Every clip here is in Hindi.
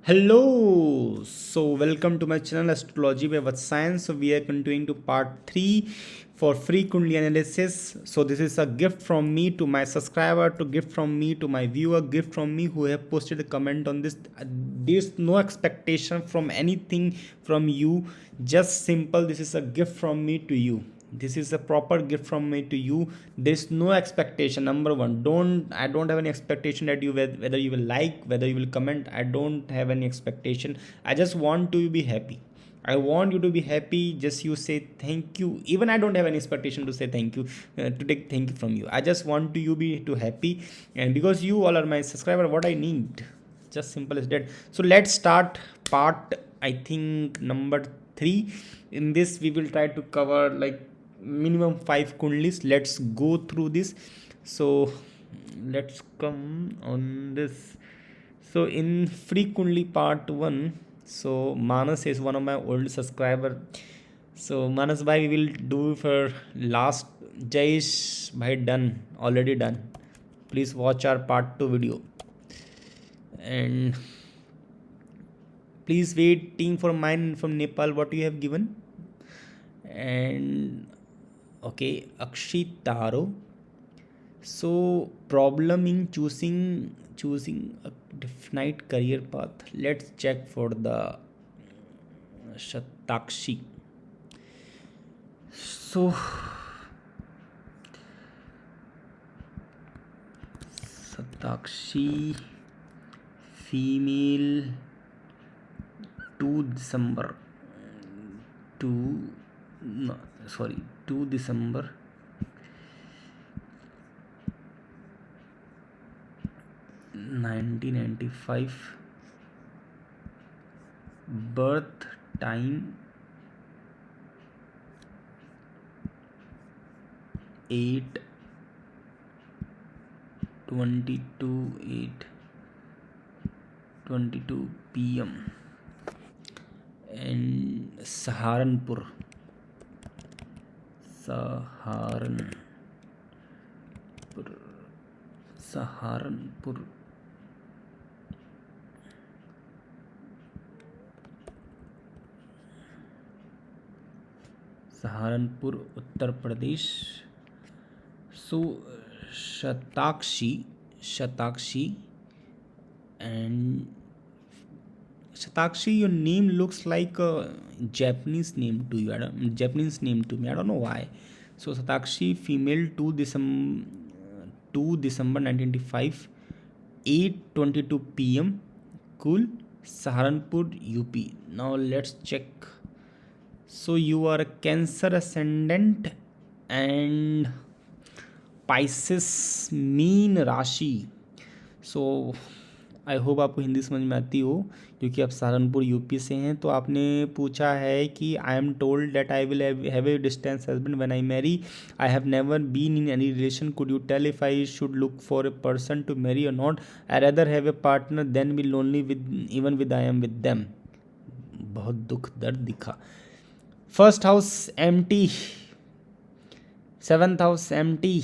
Hello, so welcome to my channel Astrology by What Science. So we are continuing to part 3 for free Kundli analysis. So this is a gift from me to my subscriber, to gift from me to my viewer, gift from me who have posted a comment on this. There's no expectation from anything from you, just simple. This is a gift from me to you. This is a proper gift from me to you. There's no expectation. Number one, I don't have any expectation that you, whether you will like, whether you will comment. I don't have any expectation. I just want to be happy. I want you to be happy. Just you say thank you. Even I don't have any expectation to say thank you, to take thank you from you. I just want to you be to happy, and because you all are my subscriber, what I need, just simple as that. So let's start part, I think, number 3. In this we will try to cover like minimum 5 kundlis. Let's go through this. So let's come on this. So in free kundli part 1, so Manas is one of my old subscriber. So Manas bhai, we will do for last. Jayesh bhai, done, already done. Please watch our part 2 video, and please waiting for mine from Nepal, what you have given. And okay, Akshit Taro. So problem in choosing a definite career path. Let's check for the Shatakshi. So Shatakshi, female, 2 December, 2 no, sorry, 2 December 1995, birth time 8:22 p.m. and Saharanpur. Saharanpur, Uttar Pradesh. So Shatakshi, and Shatakshi, your name looks like a Japanese name to you. Japanese name to me. I don't know why. So Shatakshi, female, 2 December 1995, 8:22 p.m. Cool. Saharanpur, UP. Now let's check. So you are a Cancer ascendant and Pisces mean राशि. सो आई होप आपको हिंदी समझ में आती हो, क्योंकि आप सहारनपुर यूपी से हैं. तो आपने पूछा है कि I am told that I will have a distance husband when I marry. I have never been in any relation. Could you tell if I should look for a person to marry or not. I rather have a partner than be lonely with even with I am with them. बहुत दुख दर्द दिखा. First house empty, 7th house empty.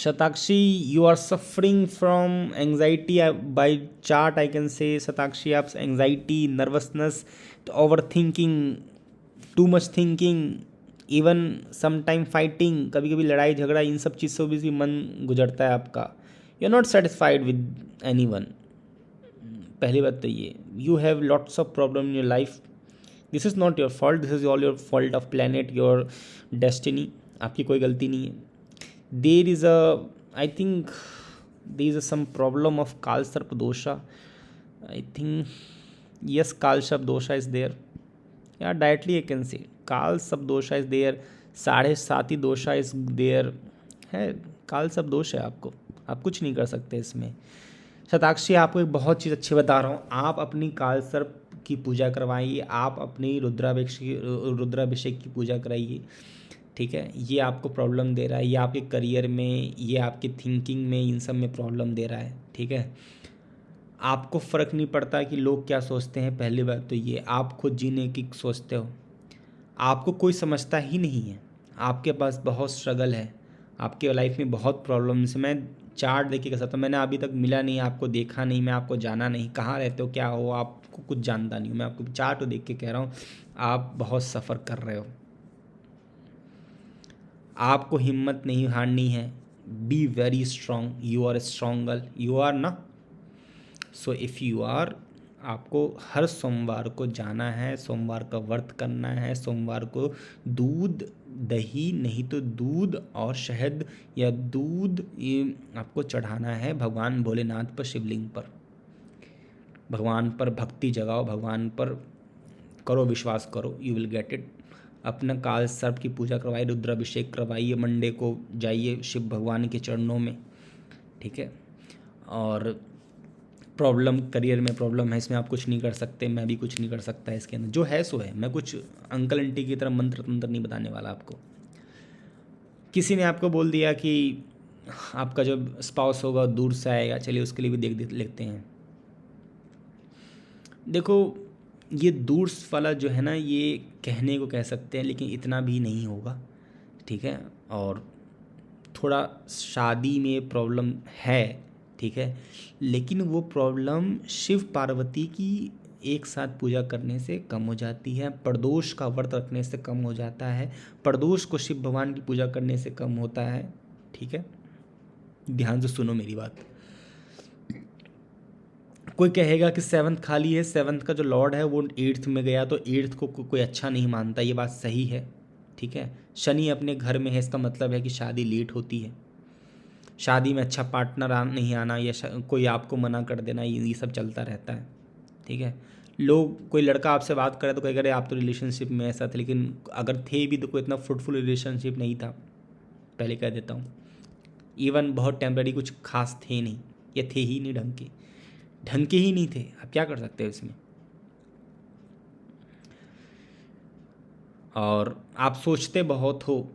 Shatakshi, you are suffering from anxiety. By chart I can say Shatakshi, आप anxiety, nervousness, overthinking, too much thinking, even sometime fighting, कभी कभी लड़ाई झगड़ा, इन सब चीज़ों से भी मन गुजरता है आपका. You are not satisfied with anyone. पहली बात तो ये, you have lots of problem in your life. This is not your fault, this is all your fault of planet, your destiny. आपकी कोई गलती नहीं है. There is I think there is some problem of Kalsarp dosha. I think yes, Kalsarp dosha is there. Yeah, directly I can say Kalsarp dosha is there. 7.5 दोषा इज देयर है. Kalsarp दोष है आपको, आप कुछ नहीं कर सकते इसमें. शताक्षी, आपको एक बहुत चीज़ अच्छी बता रहा हूँ. आप अपनी कालसर्प की पूजा करवाइए, आप अपनी रुद्राभिषेक की पूजा कराइए. ठीक है, ये आपको प्रॉब्लम दे रहा है, ये आपके करियर में, ये आपकी थिंकिंग में, इन सब में प्रॉब्लम दे रहा है. ठीक है, आपको फ़र्क नहीं पड़ता कि लोग क्या सोचते हैं. पहली बात तो ये, आप खुद जीने की सोचते हो, आपको कोई समझता ही नहीं है. आपके पास बहुत स्ट्रगल है, आपके लाइफ में बहुत प्रॉब्लम्स। मैं चार्ट देख के कह सकता हूँ, मैंने अभी तक मिला नहीं, आपको देखा नहीं, मैं आपको जाना नहीं, कहाँ रहते हो, क्या हो, आपको कुछ जानता नहीं हूँ। मैं आपको चार्ट देख के कह रहा हूँ आप बहुत सफ़र कर रहे हो। आपको हिम्मत नहीं हारनी है। Be very strong, you are strong girl, you are ना। सो इफ़ यू आर, आपको हर सोमवार को जाना है, सोमवार का व्रत करना है, सोमवार को दूध दही नहीं तो दूध और शहद या दूध ये आपको चढ़ाना है भगवान भोलेनाथ पर, शिवलिंग पर। भगवान पर भक्ति जगाओ, भगवान पर करो विश्वास करो, यू विल गेट इट। अपना काल सर्प की पूजा करवाइए, रुद्राभिषेक करवाइए, मंडे को जाइए शिव भगवान के चरणों में, ठीक है। और प्रॉब्लम, करियर में प्रॉब्लम है, इसमें आप कुछ नहीं कर सकते, मैं भी कुछ नहीं कर सकता इसके अंदर, जो है सो है। मैं कुछ अंकल आंटी की तरह मंत्र तंत्र नहीं बताने वाला आपको। किसी ने आपको बोल दिया कि आपका जो स्पाउस होगा दूर से आएगा, चलिए उसके लिए भी देख लेते हैं। देखो, ये दूर वाला जो है ना, ये कहने को कह सकते हैं, लेकिन इतना भी नहीं होगा, ठीक है। और थोड़ा शादी में प्रॉब्लम है, ठीक है, लेकिन वो प्रॉब्लम शिव पार्वती की एक साथ पूजा करने से कम हो जाती है, प्रदोष का व्रत रखने से कम हो जाता है, प्रदोष को शिव भगवान की पूजा करने से कम होता है, ठीक है। ध्यान से सुनो मेरी बात। कोई कहेगा कि 7th खाली है, 7th का जो लॉर्ड है वो 8th में गया, तो 8th को कोई अच्छा नहीं मानता, ये बात सही है, ठीक है। शनि अपने घर में है, इसका मतलब है कि शादी लेट होती है, शादी में अच्छा पार्टनर नहीं आना, या कोई आपको मना कर देना, ये सब चलता रहता है, ठीक है। लोग, कोई लड़का आपसे बात करे तो कहेगा अरे आप तो रिलेशनशिप में ऐसा थे, लेकिन अगर थे भी तो कोई इतना फ्रूटफुल रिलेशनशिप नहीं था, पहले कह देता हूँ। इवन बहुत टेम्पररी, कुछ खास थे नहीं, या थे ही नहीं ढंग के ही नहीं थे, आप क्या कर सकते हो इसमें। और आप सोचते बहुत हो,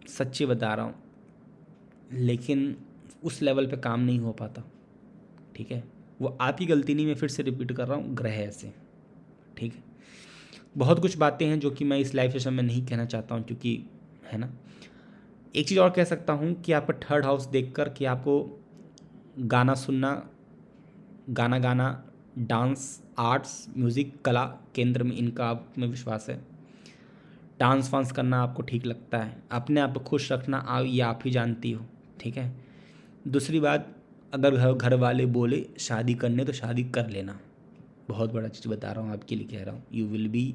सच्ची बता रहा हूँ, लेकिन उस लेवल पे काम नहीं हो पाता, ठीक है। वो आपकी गलती नहीं, मैं फिर से रिपीट कर रहा हूँ, ग्रह से, ठीक है। बहुत कुछ बातें हैं जो कि मैं इस लाइव सेशन में नहीं कहना चाहता हूँ, क्योंकि है ना। एक चीज़ और कह सकता हूँ कि आपका 3rd हाउस देखकर कि आपको गाना सुनना, गाना गाना, डांस, आर्ट्स, म्यूज़िक, कला केंद्र में, इनका आप में विश्वास है। डांस वांस करना आपको ठीक लगता है, अपने आप को खुश रखना ये आप ही जानती हो, ठीक है। दूसरी बात, अगर घर वाले बोले शादी करने तो शादी कर लेना, बहुत बड़ा चीज़ बता रहा हूँ आपके लिए, कह रहा हूँ, यू विल बी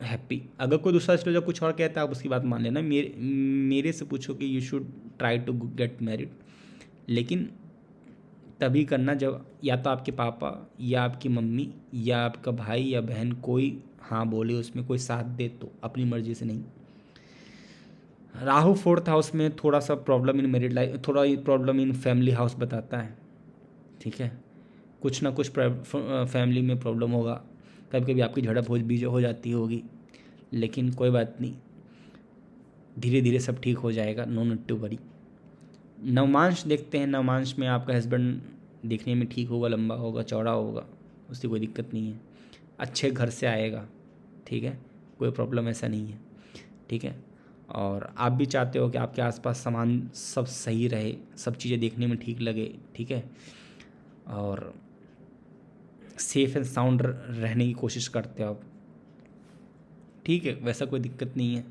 हैप्पी। अगर कोई दूसरा स्टेज कुछ और कहता है आप उसकी बात मान लेना। मेरे से पूछो कि you should try to get married, लेकिन तभी करना जब या तो आपके पापा या आपकी मम्मी या आपका भाई या बहन कोई हाँ बोले, उसमें कोई साथ दे, तो अपनी मर्जी से नहीं। राहु 4th हाउस में थोड़ा सा प्रॉब्लम इन मैरिड लाइफ, थोड़ा प्रॉब्लम इन फैमिली हाउस बताता है, ठीक है। कुछ ना कुछ फैमिली में प्रॉब्लम होगा, कभी कभी आपकी झड़प हो जाती होगी, लेकिन कोई बात नहीं, धीरे धीरे सब ठीक हो जाएगा, नो नीड टू वरी। नवमांश देखते हैं, नवमांश में आपका हस्बैंड देखने में ठीक होगा, लंबा होगा, चौड़ा होगा, उसकी कोई दिक्कत नहीं है, अच्छे घर से आएगा, ठीक है, कोई प्रॉब्लम ऐसा नहीं है, ठीक है। और आप भी चाहते हो कि आपके आसपास सामान सब सही रहे, सब चीज़ें देखने में ठीक लगे, ठीक है, और सेफ एंड साउंड रहने की कोशिश करते हो आप, ठीक है, वैसा कोई दिक्कत नहीं है।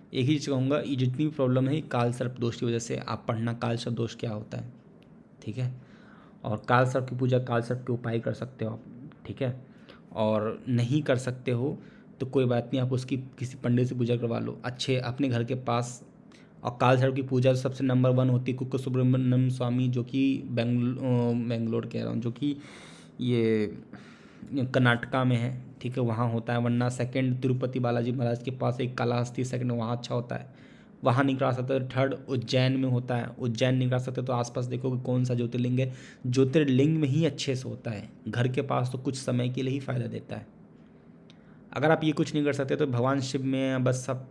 एक ही चीज़ कहूँगा, ये जितनी भी प्रॉब्लम है काल सर्प दोष की वजह से, आप पढ़ना काल सर्प दोष क्या होता है, ठीक है। और काल सर्प की पूजा, काल सर्प के उपाय कर सकते हो आप, ठीक है। और नहीं कर सकते हो तो कोई बात नहीं, आप उसकी किसी पंडित से पूजा करवा लो अच्छे अपने घर के पास। और काल सर्प की पूजा सबसे नंबर 1 होती है कुक्क सुब्रमण्यम स्वामी, जो कि बेंगलोर कह रहा हूँ, जो कि ये कर्नाटका में है, ठीक है, वहाँ होता है। वरना सेकंड तिरुपति बालाजी महाराज के पास एक कालाहस्ती सेकंड, वहाँ अच्छा होता है, वहाँ नहीं करा सकते। 3rd उज्जैन में होता है, उज्जैन नहीं करा सकते तो आसपास देखो कि कौन सा ज्योतिर्लिंग है, ज्योतिर्लिंग में ही अच्छे से होता है, घर के पास तो कुछ समय के लिए ही फ़ायदा देता है। अगर आप ये कुछ नहीं कर सकते तो भगवान शिव में बस सब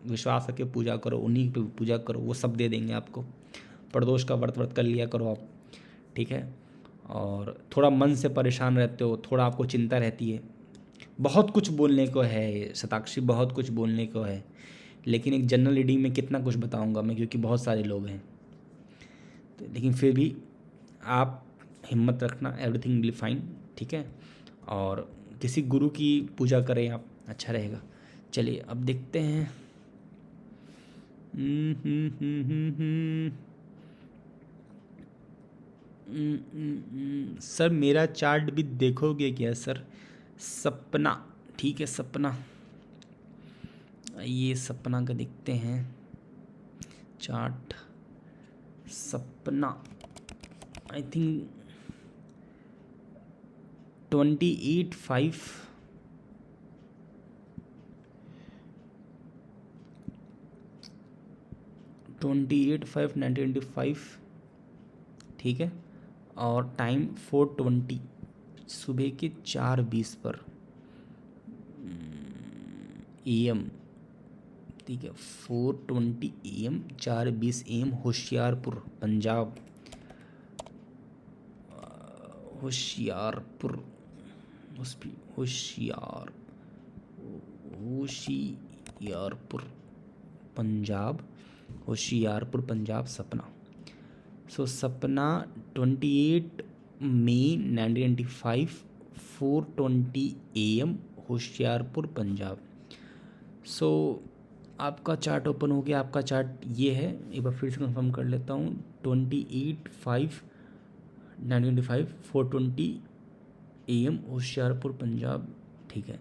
विश्वास करके पूजा करो, उन्हीं पे पूजा करो, वो सब दे देंगे आपको। प्रदोष का व्रत कर लिया करो आप, ठीक है। और थोड़ा मन से परेशान रहते हो, थोड़ा आपको चिंता रहती है, बहुत कुछ बोलने को है शताक्षी, बहुत कुछ बोलने को है, लेकिन एक जनरल रीडिंग में कितना कुछ बताऊंगा मैं, क्योंकि बहुत सारे लोग हैं। तो लेकिन फिर भी आप हिम्मत रखना, एवरीथिंग विल फाइन, ठीक है। और किसी गुरु की पूजा करें आप, अच्छा रहेगा। चलिए अब देखते हैं। सर मेरा चार्ट भी देखोगे क्या सर? सपना, ठीक है सपना, ये सपना का देखते हैं चार्ट। सपना आई थिंक 28/5 1925, ठीक है। और टाइम 4:20 सुबह के 4:20 पर AM, ठीक है। 4:20 AM, 4:20 AM, होशियारपुर पंजाब। होशियारपुर होशियारपुर पंजाब, होशियारपुर पंजाब सपना। सो सपना 28 मई 1995, 4:20 AM, होशियारपुर पंजाब। सो आपका चार्ट ओपन हो गया। आपका चार्ट ये है, एक बार फिर से कंफर्म कर लेता हूँ। 28/5/1995, 4:20 AM, होशियारपुर पंजाब, ठीक है।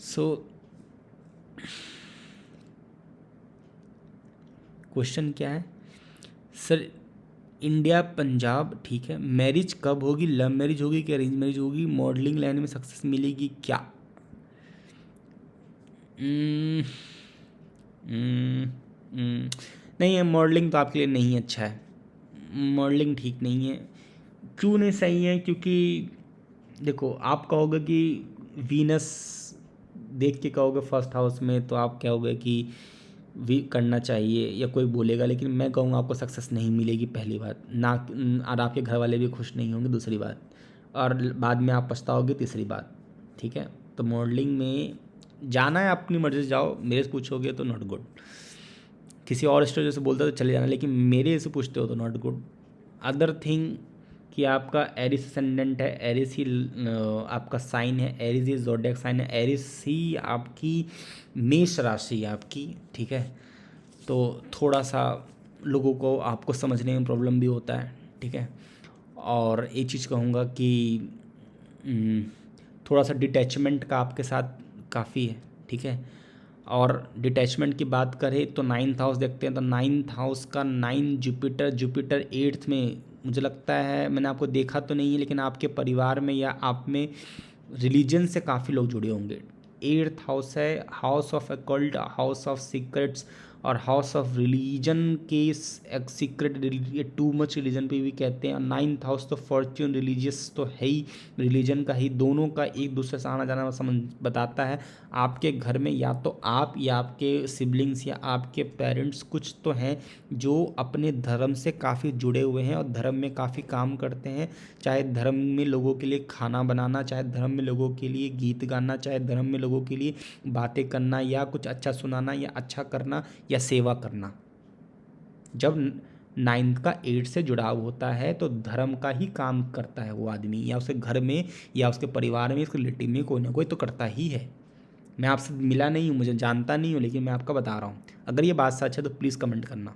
सो क्वेश्चन क्या है सर? इंडिया पंजाब, ठीक है। मैरिज कब होगी? लव मैरिज होगी कि अरेंज मैरिज होगी? मॉडलिंग लाइन में सक्सेस मिलेगी क्या? नहीं है, मॉडलिंग तो आपके लिए नहीं अच्छा है। मॉडलिंग ठीक नहीं है। क्यों नहीं सही है? क्योंकि देखो, आप कहोगे कि वीनस देख के कहोगे फर्स्ट हाउस में, तो आप कहोगे कि भी करना चाहिए या कोई बोलेगा, लेकिन मैं कहूँगा आपको सक्सेस नहीं मिलेगी, पहली बात ना। और आपके घर वाले भी खुश नहीं होंगे, दूसरी बात, और बाद में आप पछताओगे, तीसरी बात, ठीक है। तो मॉडलिंग में जाना है, अपनी मर्जी से जाओ। मेरे से पूछोगे तो नॉट गुड। किसी और स्टेज से बोलते तो चले जाना, लेकिन मेरे से पूछते हो तो नॉट गुड। अदर थिंग कि आपका एरिस असेंडेंट है, एरिस ही आपका साइन है, एरिस ही ज़ोडिएक साइन है, एरिस ही आपकी मेष राशि है आपकी, ठीक है। तो थोड़ा सा लोगों को आपको समझने में प्रॉब्लम भी होता है, ठीक है। और एक चीज़ कहूँगा कि थोड़ा सा डिटैचमेंट का आपके साथ काफ़ी है, ठीक है। और डिटैचमेंट की बात करें तो 9th हाउस देखते हैं, तो 9th हाउस का 9 जुपिटर 8th में, मुझे लगता है, मैंने आपको देखा तो नहीं है, लेकिन आपके परिवार में या आप में रिलीजन से काफ़ी लोग जुड़े होंगे। 8th हाउस है house of occult, house of secrets और हाउस ऑफ रिलीजन के सीक्रेट, टू मच रिलीजन पे भी कहते हैं। और 9th हाउस तो फॉर्च्यून, रिलीजियस तो है ही, रिलीजन का ही, दोनों का एक दूसरे से आना जाना समझ बताता है। आपके घर में या तो आप या आपके सिबलिंग्स या आपके पेरेंट्स कुछ तो हैं जो अपने धर्म से काफ़ी जुड़े हुए हैं और धर्म में काफ़ी काम करते हैं। चाहे धर्म में लोगों के लिए खाना बनाना, चाहे धर्म में लोगों के लिए गीत गाना, चाहे धर्म में लोगों के लिए बातें करना या कुछ अच्छा सुनाना या अच्छा करना या सेवा करना। जब 9th का 8 से जुड़ाव होता है तो धर्म का ही काम करता है वो आदमी, या उसके घर में या उसके परिवार में, उसके रिलेटिव में कोई ना कोई तो करता ही है। मैं आपसे मिला नहीं हूँ, मुझे जानता नहीं हूँ, लेकिन मैं आपका बता रहा हूँ। अगर ये बात सच है तो प्लीज़ कमेंट करना।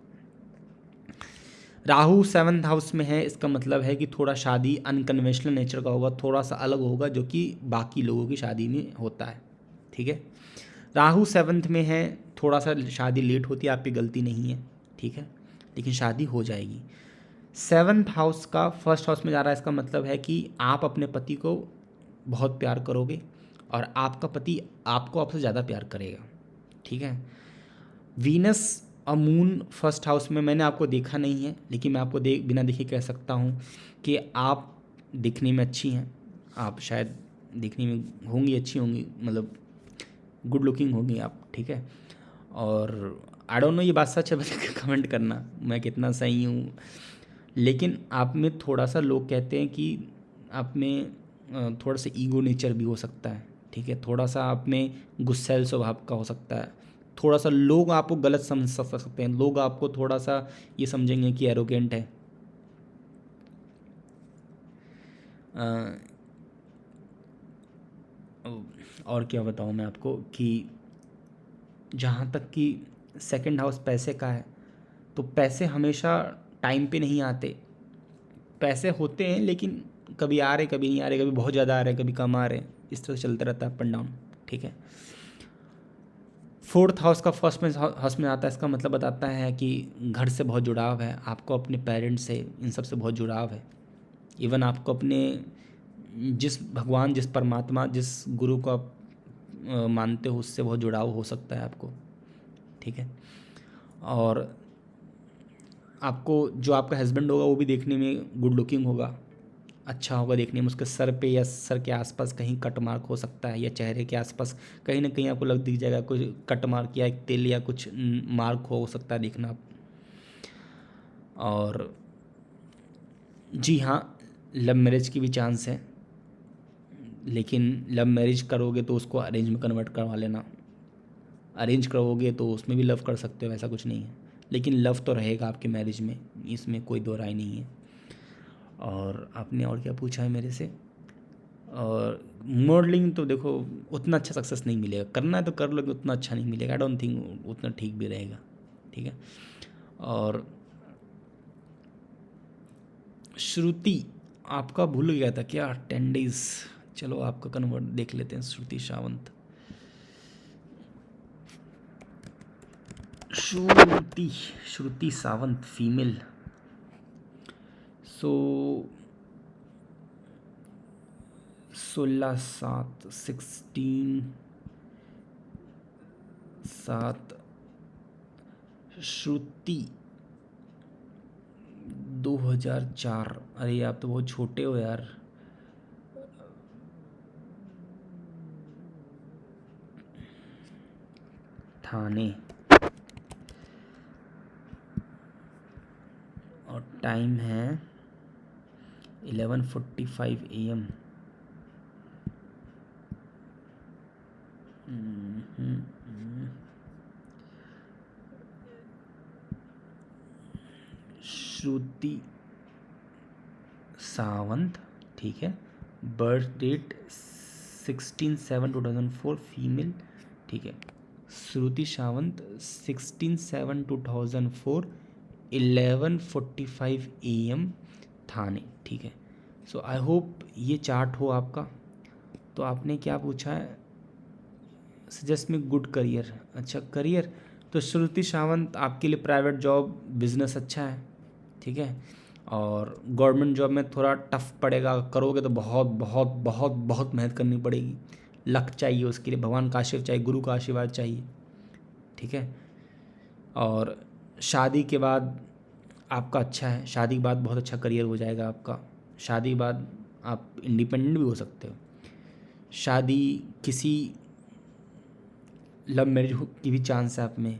राहु 7th हाउस में है, इसका मतलब है कि थोड़ा शादी अनकन्वेंशनल नेचर का होगा, थोड़ा सा अलग होगा, जो कि बाकी लोगों की शादी में होता है, ठीक है। राहु 7th में है, थोड़ा सा शादी लेट होती है, आपकी गलती नहीं है, ठीक है, लेकिन शादी हो जाएगी। 7th हाउस का 1st हाउस में जा रहा है, इसका मतलब है कि आप अपने पति को बहुत प्यार करोगे और आपका पति आपको आपसे ज़्यादा प्यार करेगा, ठीक है। वीनस और मून 1st हाउस में, मैंने आपको देखा नहीं है, लेकिन मैं आपको बिना देखे कह सकता हूँ कि आप दिखने में अच्छी हैं, आप शायद दिखने में होंगी, अच्छी होंगी, मतलब गुड लुकिंग होगी आप, ठीक है। और आई डोंट नो ये बात सच है, बस कमेंट करना मैं कितना सही हूँ। लेकिन आप में थोड़ा सा, लोग कहते हैं कि आप में थोड़ा सा ईगो नेचर भी हो सकता है, ठीक है। थोड़ा सा आप में गुस्सैल स्वभाव का हो सकता है, थोड़ा सा लोग आपको गलत समझ सकते हैं, लोग आपको थोड़ा सा ये समझेंगे कि एरोगेंट है। और क्या बताऊँ मैं आपको कि जहाँ तक कि सेकंड हाउस पैसे का है, तो पैसे हमेशा टाइम पे नहीं आते। पैसे होते हैं लेकिन कभी आ रहे कभी नहीं आ रहे, कभी बहुत ज़्यादा आ रहे कभी कम आ रहे, इस तरह से चलता रहता है अप एंड डाउन। ठीक है, फोर्थ हाउस का फर्स्ट में हाउस में आता है, इसका मतलब बताता है कि घर से बहुत जुड़ाव है आपको, अपने पेरेंट्स से, इन सब से बहुत जुड़ाव है। इवन आपको अपने जिस भगवान, जिस परमात्मा, जिस गुरु को आप मानते हो, उससे बहुत जुड़ाव हो सकता है आपको। ठीक है, और आपको जो आपका हस्बैंड होगा वो भी देखने में गुड लुकिंग होगा, अच्छा होगा देखने में। उसके सर पे या सर के आसपास कहीं कट मार्क हो सकता है, या चेहरे के आसपास कहीं ना कहीं आपको दिख जाएगा कुछ कट मार्क या एक तेल या कुछ मार्क हो सकता है दिखना। और जी हाँ, लव मैरिज की भी चांस है, लेकिन लव मैरिज करोगे तो उसको अरेंज में कन्वर्ट करवा लेना। अरेंज करोगे तो उसमें भी लव कर सकते हो, ऐसा कुछ नहीं है, लेकिन लव तो रहेगा आपकी मैरिज में, इसमें कोई दो राय नहीं है। और आपने और क्या पूछा है मेरे से? और मॉडलिंग तो देखो उतना अच्छा सक्सेस नहीं मिलेगा, करना है तो कर लोगे, उतना अच्छा नहीं मिलेगा। आई डोंट थिंक उतना ठीक भी रहेगा। ठीक है, और श्रुति आपका भूल गया था क्या? 10 days, चलो आपका कन्वर्ट देख लेते हैं। श्रुति सावंत, श्रुति सावंत फीमेल। सो 16/7 श्रुति 2004। अरे आप तो बहुत छोटे हो यार। ठाणे, और टाइम है 11:45 AM। श्रुति सावंत, ठीक है, बर्थ डेट 16/7/2004 फीमेल। ठीक है, श्रुति सावंत 16/7/2004 11:45 AM थाने। ठीक है, सो आई होप ये चार्ट हो आपका। तो आपने क्या पूछा है? सजेस्ट में गुड करियर। अच्छा, करियर तो श्रुति सावंत आपके लिए प्राइवेट जॉब, बिजनेस अच्छा है। ठीक है, और गवर्नमेंट जॉब में थोड़ा टफ पड़ेगा, करोगे तो बहुत बहुत बहुत बहुत मेहनत करनी पड़ेगी, लक चाहिए उसके लिए, भगवान का आशीर्वाद चाहिए, गुरु का आशीर्वाद चाहिए। ठीक है, और शादी के बाद आपका अच्छा है, शादी के बाद बहुत अच्छा करियर हो जाएगा आपका। शादी के बाद आप इंडिपेंडेंट भी हो सकते हो। शादी किसी लव मैरिज की भी चांस है आप में,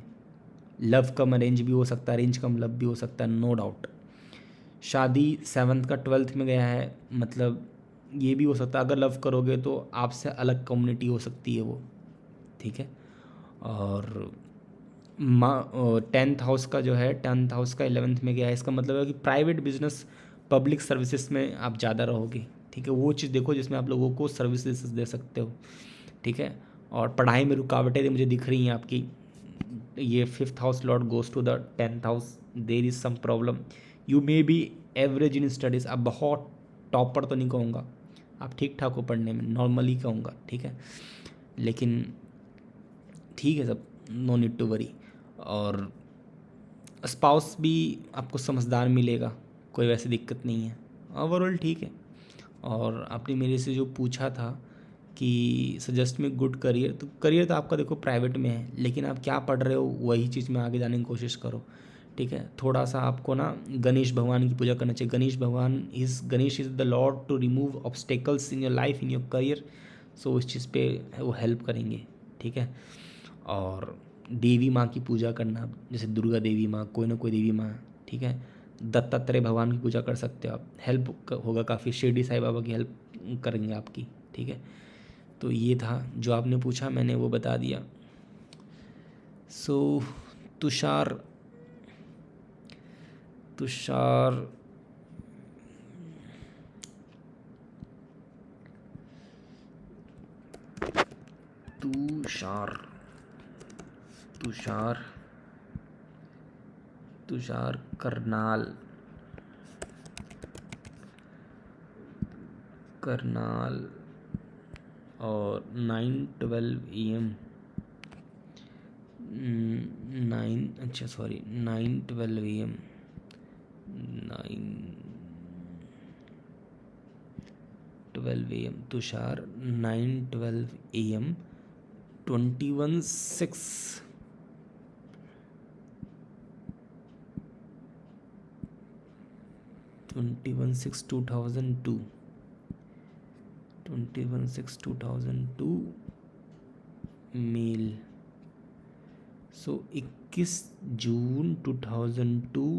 लव कम अरेंज भी हो सकता है, अरेंज कम लव भी हो सकता है, नो डाउट। शादी 7th का 12th में गया है, मतलब ये भी हो सकता है अगर लव करोगे तो आपसे अलग कम्युनिटी हो सकती है वो। ठीक है, और 10th हाउस का जो है, 10th हाउस का 11th में गया है, इसका मतलब है कि प्राइवेट बिजनेस, पब्लिक सर्विसेज में आप ज़्यादा रहोगे। ठीक है, वो चीज़ देखो जिसमें आप लोगों को सर्विसेज दे सकते हो। ठीक है, और पढ़ाई में रुकावटें मुझे दिख रही हैं आपकी। ये 5th house lord goes to the 10th house, there is some problem, you may be average in studies. अब बहुत टॉपर तो नहीं कहूँगा, आप ठीक ठाक हो पढ़ने में, नॉर्मली कहूँगा। ठीक है, लेकिन ठीक है सब, नो नीड टू वरी। और स्पाउस भी आपको समझदार मिलेगा, कोई वैसी दिक्कत नहीं है, ओवरऑल ठीक है। और आपने मेरे से जो पूछा था कि सजेस्ट में गुड करियर, तो करियर तो आपका देखो प्राइवेट में है, लेकिन आप क्या पढ़ रहे हो वही चीज़ में आगे जाने की कोशिश करो। ठीक है, थोड़ा सा आपको ना गणेश भगवान की पूजा करना चाहिए। Ganesh is the lord to remove obstacles in your life, in your career. So इस चीज़ पे वो हेल्प करेंगे। ठीक है, और देवी माँ की पूजा करना, जैसे दुर्गा देवी माँ, कोई ना कोई देवी माँ। ठीक है, दत्तात्रेय भगवान की पूजा कर सकते हो आप, हेल्प होगा काफ़ी। शिरडी साईं बाबा की हेल्प करेंगे आपकी। ठीक है, तो ये था जो आपने पूछा, मैंने वो बता दिया। सो तुषार तुषार तुषार तुषार तुषार करनाल करनाल और 9:12 AM 9:12 AM 9:12 AM Tushar 9:12 AM 21/6 21/6/2002 21/6/2002 male. सो 21 जून 2002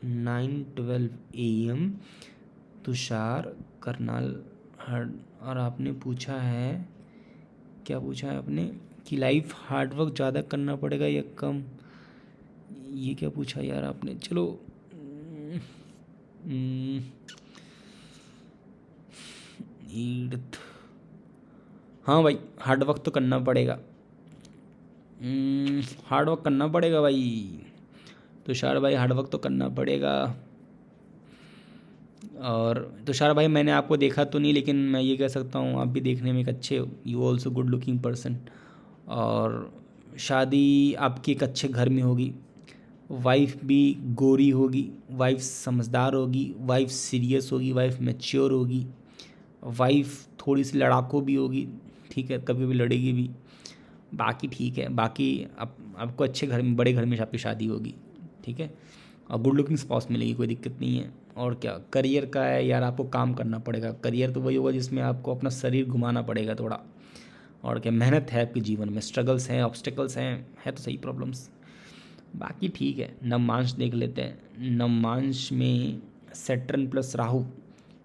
9:12 AM तुषार करनाल हर्ड। और आपने पूछा है, क्या पूछा है आपने कि लाइफ हार्डवर्क ज़्यादा करना पड़ेगा या कम, ये क्या पूछा यार आपने। चलो ईर्थ, हाँ भाई हार्डवर्क तो करना पड़ेगा, हार्डवर्क करना पड़ेगा भाई तुषार भाई, हार्डवर्क तो करना पड़ेगा। और तुषार भाई मैंने आपको देखा तो नहीं, लेकिन मैं ये कह सकता हूँ आप भी देखने में एक अच्छे, you also good looking person. और शादी आपकी एक अच्छे घर में होगी, वाइफ भी गोरी होगी, वाइफ समझदार होगी, वाइफ सीरियस होगी, वाइफ मैच्योर होगी, वाइफ थोड़ी सी लड़ाकू भी होगी, ठीक है, कभी भी लड़ेगी भी। बाकी ठीक है, बाकी आपको अच्छे घर में, बड़े घर में आपकी शादी होगी, ठीक है। और गुड लुकिंग स्पाउस मिलेगी, कोई दिक्कत नहीं है। और क्या करियर का है यार, आपको काम करना पड़ेगा। करियर तो वही होगा जिसमें आपको अपना शरीर घुमाना पड़ेगा थोड़ा। और क्या मेहनत है आपके जीवन में, स्ट्रगल्स हैं, ऑब्स्टिकल्स हैं, है तो सही प्रॉब्लम्स। बाकी ठीक है। नवमांश देख लेते हैं। नवमांश में सैटर्न प्लस राहु,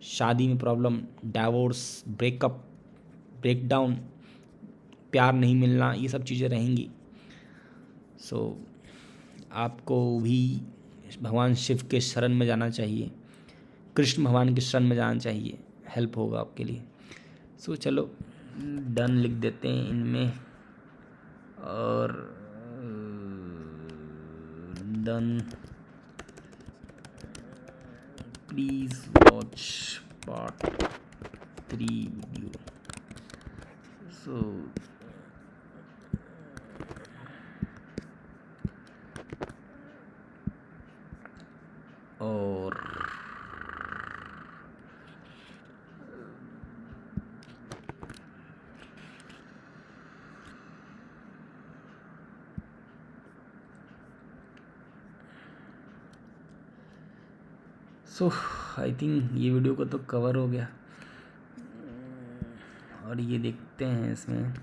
शादी में प्रॉब्लम, डाइवोर्स, ब्रेकअप, ब्रेकडाउन, प्यार नहीं मिलना, ये सब चीज़ें रहेंगी। सो आपको भी भगवान शिव के शरण में जाना चाहिए, कृष्ण भगवान के शरण में जाना चाहिए, हेल्प होगा आपके लिए। सो चलो डन लिख देते हैं इनमें, और done. Please watch part 3 video. So और सो आई थिंक ये वीडियो को तो कवर हो गया। और ये देखते हैं इसमें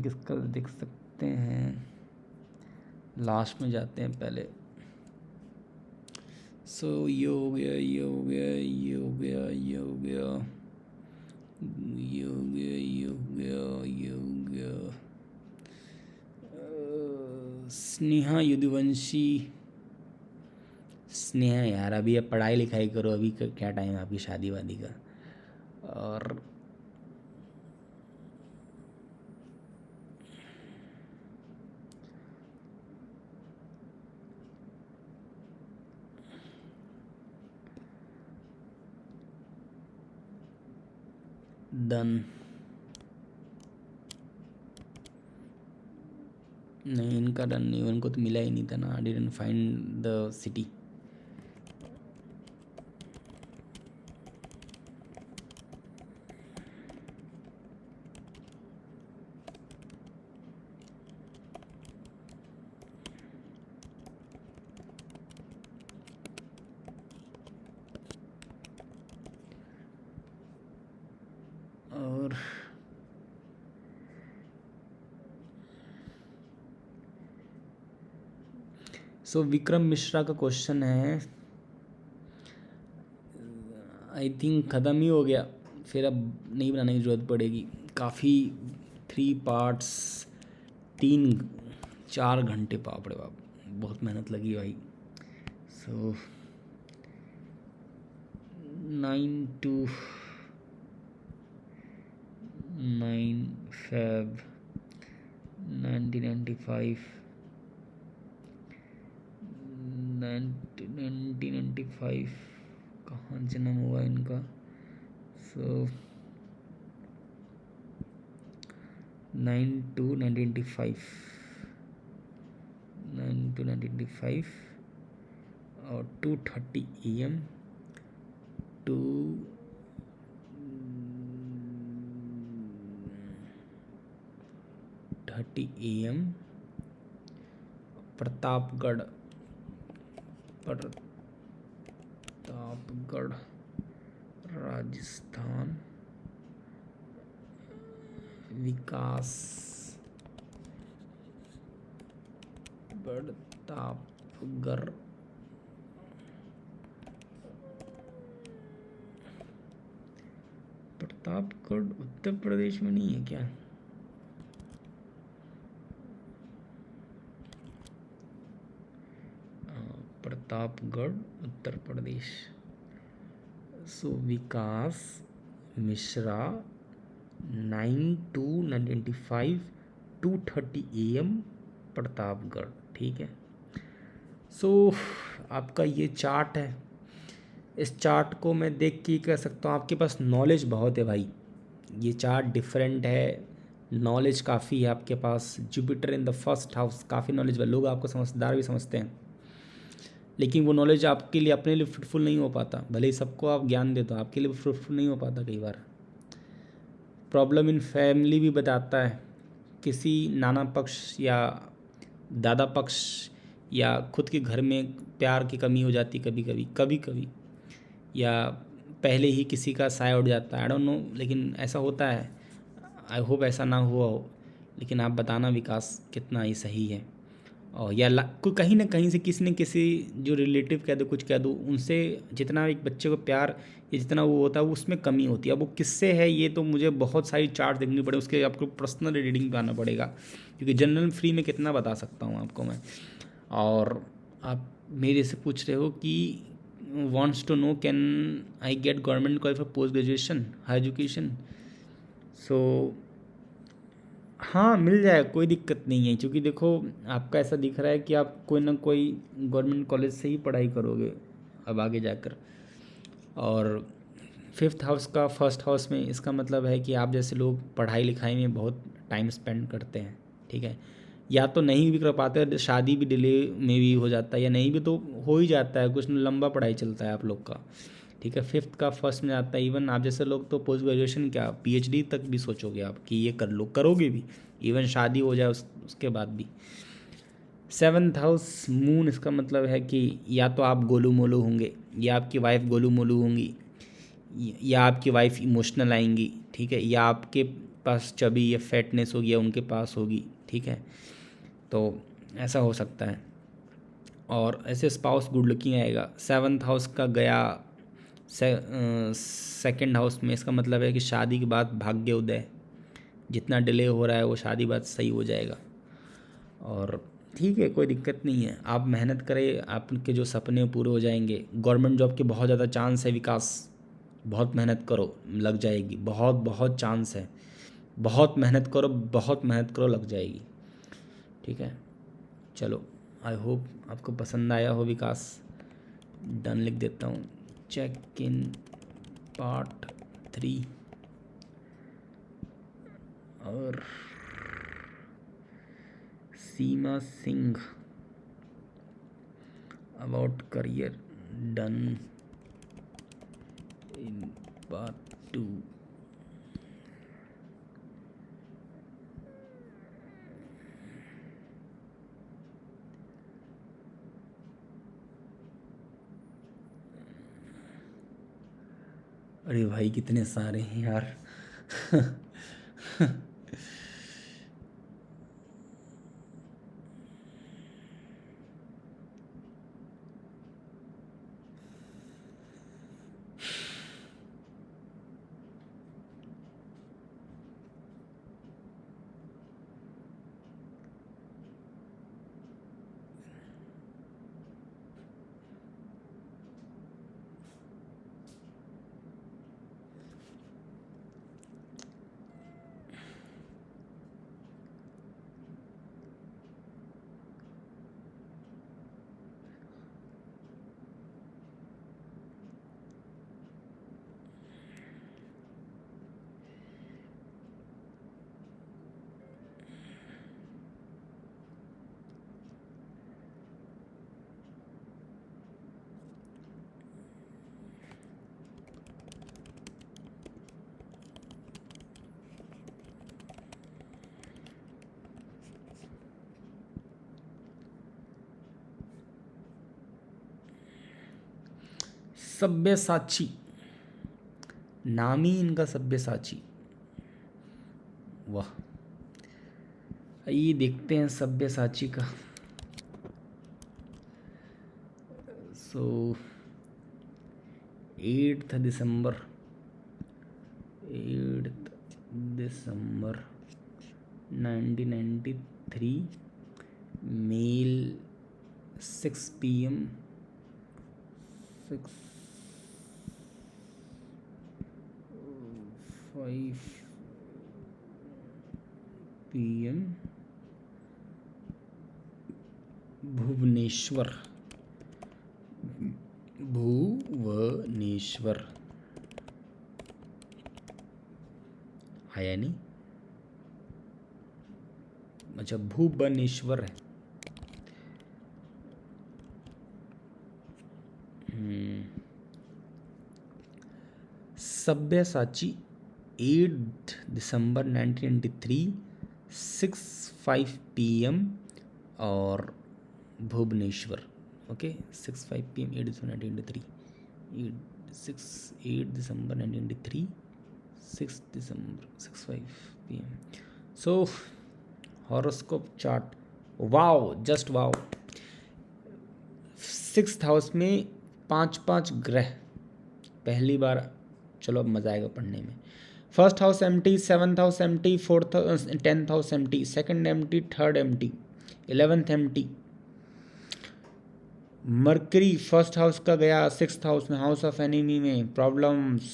किसका देख सकते हैं, लास्ट में जाते हैं पहले। सो ये हो गया, ये हो गया, ये हो गया, ये हो गया, ये हो गया, ये हो गया, ये हो गया। स्नेहा युद्धवंशी, स्नेहा यार अभी अब पढ़ाई लिखाई करो, अभी क्या टाइम है आपकी शादी वादी का। और डन, नहीं इनका डन नहीं, उनको तो मिला ही नहीं था ना, I didn't find the city. और सो विक्रम मिश्रा का क्वेश्चन है, आई थिंक ख़त्म ही हो गया, फिर अब नहीं बनाने की ज़रूरत पड़ेगी। काफ़ी 3 पार्ट्स 3-4 घंटे, बाप रे बाप, बहुत मेहनत लगी भाई। सो 9 Feb 1995 कहाँ जन्म हुआ इनका। सो 9/2/1995 और 2:30 AM to 30 AM Pratapgarh Rajasthan Vikas Pratapgarh Uttar Pradesh में नहीं है क्या? प्रतापगढ़ उत्तर प्रदेश। सो विकास मिश्रा 9/2/1995 2:30 AM प्रतापगढ़। ठीक है। सो आपका ये चार्ट है। इस चार्ट को मैं देख के कह सकता हूँ आपके पास नॉलेज बहुत है भाई। ये चार्ट डिफरेंट है, नॉलेज काफ़ी है आपके पास। Jupiter in the first house, काफ़ी नॉलेज है। लोग आपको समझदार भी समझते हैं, लेकिन वो नॉलेज आपके लिए अपने लिए फ्रूटफुल नहीं हो पाता। भले ही सबको आप ज्ञान दे दो, आपके लिए फ्रूटफुल नहीं हो पाता कई बार। प्रॉब्लम इन फैमिली भी बताता है, किसी नाना पक्ष या दादा पक्ष या खुद के घर में प्यार की कमी हो जाती कभी कभी, या पहले ही किसी का साया उड़ जाता है। आई डोंट नो, लेकिन ऐसा होता है। आई होप ऐसा ना हुआ हो, लेकिन आप बताना विकास कितना ही सही है। और या कोई कहीं ना कहीं से किसी न किसी जो रिलेटिव कह दो, कुछ कह दो, उनसे जितना एक बच्चे को प्यार या जितना वो होता है वो उसमें कमी होती है। अब वो किससे है ये तो मुझे बहुत सारी चार्ट देखनी पड़े, उसके आपको पर्सनल रीडिंग पे आना पड़ेगा, क्योंकि जनरल फ्री में कितना बता सकता हूँ आपको मैं। और आप मेरे से पूछ रहे हो कि wants to know can I get government college for post graduation higher education। सो हाँ, मिल जाएगा, कोई दिक्कत नहीं है। क्योंकि देखो आपका ऐसा दिख रहा है कि आप कोई ना कोई गवर्नमेंट कॉलेज से ही पढ़ाई करोगे अब आगे जाकर। और 5th हाउस का 1st हाउस में, इसका मतलब है कि आप जैसे लोग पढ़ाई लिखाई में बहुत टाइम स्पेंड करते हैं। ठीक है, या तो नहीं भी कर पाते, शादी भी डिले में भी हो जाता है, या नहीं भी तो हो ही जाता है, कुछ लंबा पढ़ाई चलता है आप लोग का। ठीक है, 5th का 1st में आता है। इवन आप जैसे लोग तो पोस्ट ग्रेजुएशन क्या PhD तक भी सोचोगे आप कि ये कर लो, करोगे भी, इवन शादी हो जाए उसके बाद भी। 7th हाउस मून, इसका मतलब है कि या तो आप गोलू मोलू होंगे, या आपकी वाइफ गोलू मोलू होंगी, या आपकी वाइफ इमोशनल आएंगी। ठीक है, या आपके पास चबी या फैटनेस होगी, या उनके पास होगी। ठीक है, तो ऐसा हो सकता है। और ऐसे स्पाउस गुड लुकिंग आएगा। 7th हाउस का गया 2nd हाउस में, इसका मतलब है कि शादी के बाद भाग्य उदय, जितना डिले हो रहा है वो शादी बाद सही हो जाएगा। और ठीक है, कोई दिक्कत नहीं है, आप मेहनत करें, आपके जो सपने पूरे हो जाएंगे। गवर्नमेंट जॉब के बहुत ज़्यादा चांस है विकास, बहुत मेहनत करो लग जाएगी, बहुत बहुत चांस है। बहुत मेहनत करो, बहुत मेहनत करो, लग जाएगी। ठीक है, चलो, आई होप आपको पसंद आया हो विकास। डन लिख देता हूँ। Check in part 3। और Seema Singh about career done in part 2। अरे भाई कितने सारे हैं यार। सब्यसाची, नाम ही इनका सब्यसाची। वाह, ये देखते हैं सब्यसाची का। सो 8 दिसंबर 1993, मेल 6 PM 6 5 PM भुवनेश्वर आया नहीं, अच्छा भुवनेश्वर है। सब्यसाची 8 दिसंबर 1993 6:05 PM और भुवनेश्वर। ओके 6:05 PM 8 दिसंबर 1993 8 दिसंबर 1993 6 दिसंबर 6:05 PM। So horoscope chart, wow, just wow. 6th house में 5 ग्रह, पहली बार। चलो अब मजा आएगा पढ़ने में। 1st house empty, 7th house empty, 10th house empty, 2nd empty, 3rd empty, 11th empty. Mercury 1st house का गया 6th हाउस में, हाउस ऑफ एनिमी में, प्रॉब्लम्स।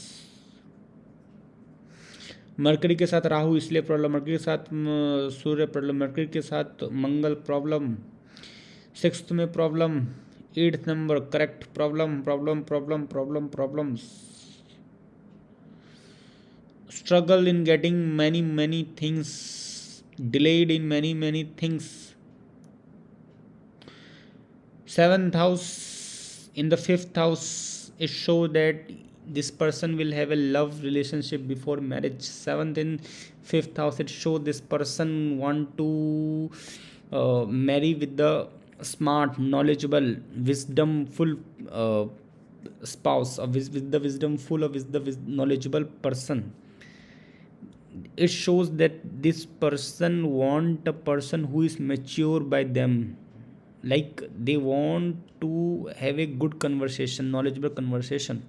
मरकरी के साथ राहु इसलिए प्रॉब्लम, मरकरी के साथ सूर्य प्रॉब्लम, मरकरी के साथ मंगल प्रॉब्लम, 6th में problem, 8th number correct, problems. Struggle in getting many things, delayed in many things। 7th house in the 5th house, it shows that this person will have a love relationship before marriage। 7th in 5th house, it shows this person want to marry with the smart, knowledgeable, wisdomful spouse, or with the wisdomful or with the knowledgeable person। It shows that this person want a person who is mature by them, like they want to have a good conversation, knowledgeable conversation।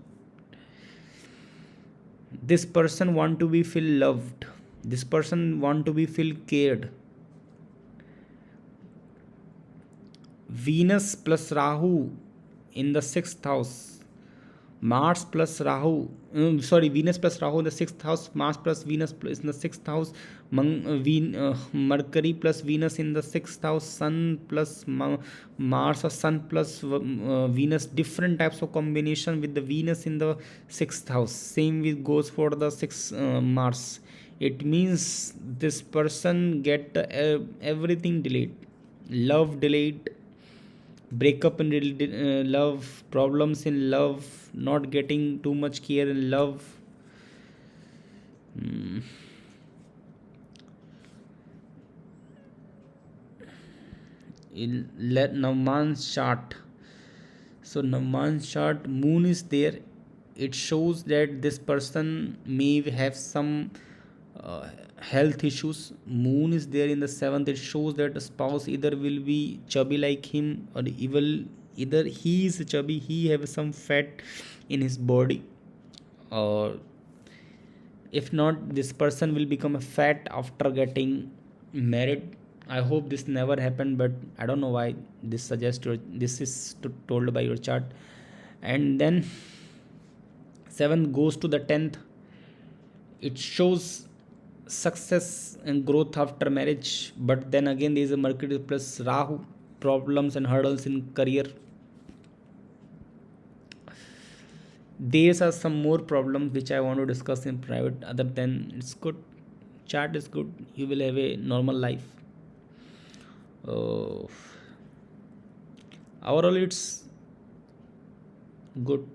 This person want to be feel loved, this person want to be feel cared। Venus plus Rahu in the 6th house, Mars plus Rahu, Venus plus Rahu in the 6th house, Mars plus Venus in the 6th house, Mercury plus Venus in the 6th house, Sun plus Mars or Sun plus Venus, different types of combination with the Venus in the 6th house, same with goes for the 6th Mars। It means this person get everything delayed, love delayed, breakup in love, problems in love, not getting too much care in love। Let Navman's chart. So Navman's chart, moon is there. It shows that this person may have some health issues। Moon is there in the 7th. It shows that the spouse either will be chubby like him, or either he is chubby, he have some fat in his body, or if not, this person will become a fat after getting married। I hope this never happened, but I don't know why this suggests this is told by your chart। And then 7th goes to the 10th. It shows success and growth after marriage, but then again there is a Mercury plus Rahu, problems and hurdles in career। There are some more problems which I want to discuss in private. Other than it's good, chart is good, you will have a normal life। Overall it's good।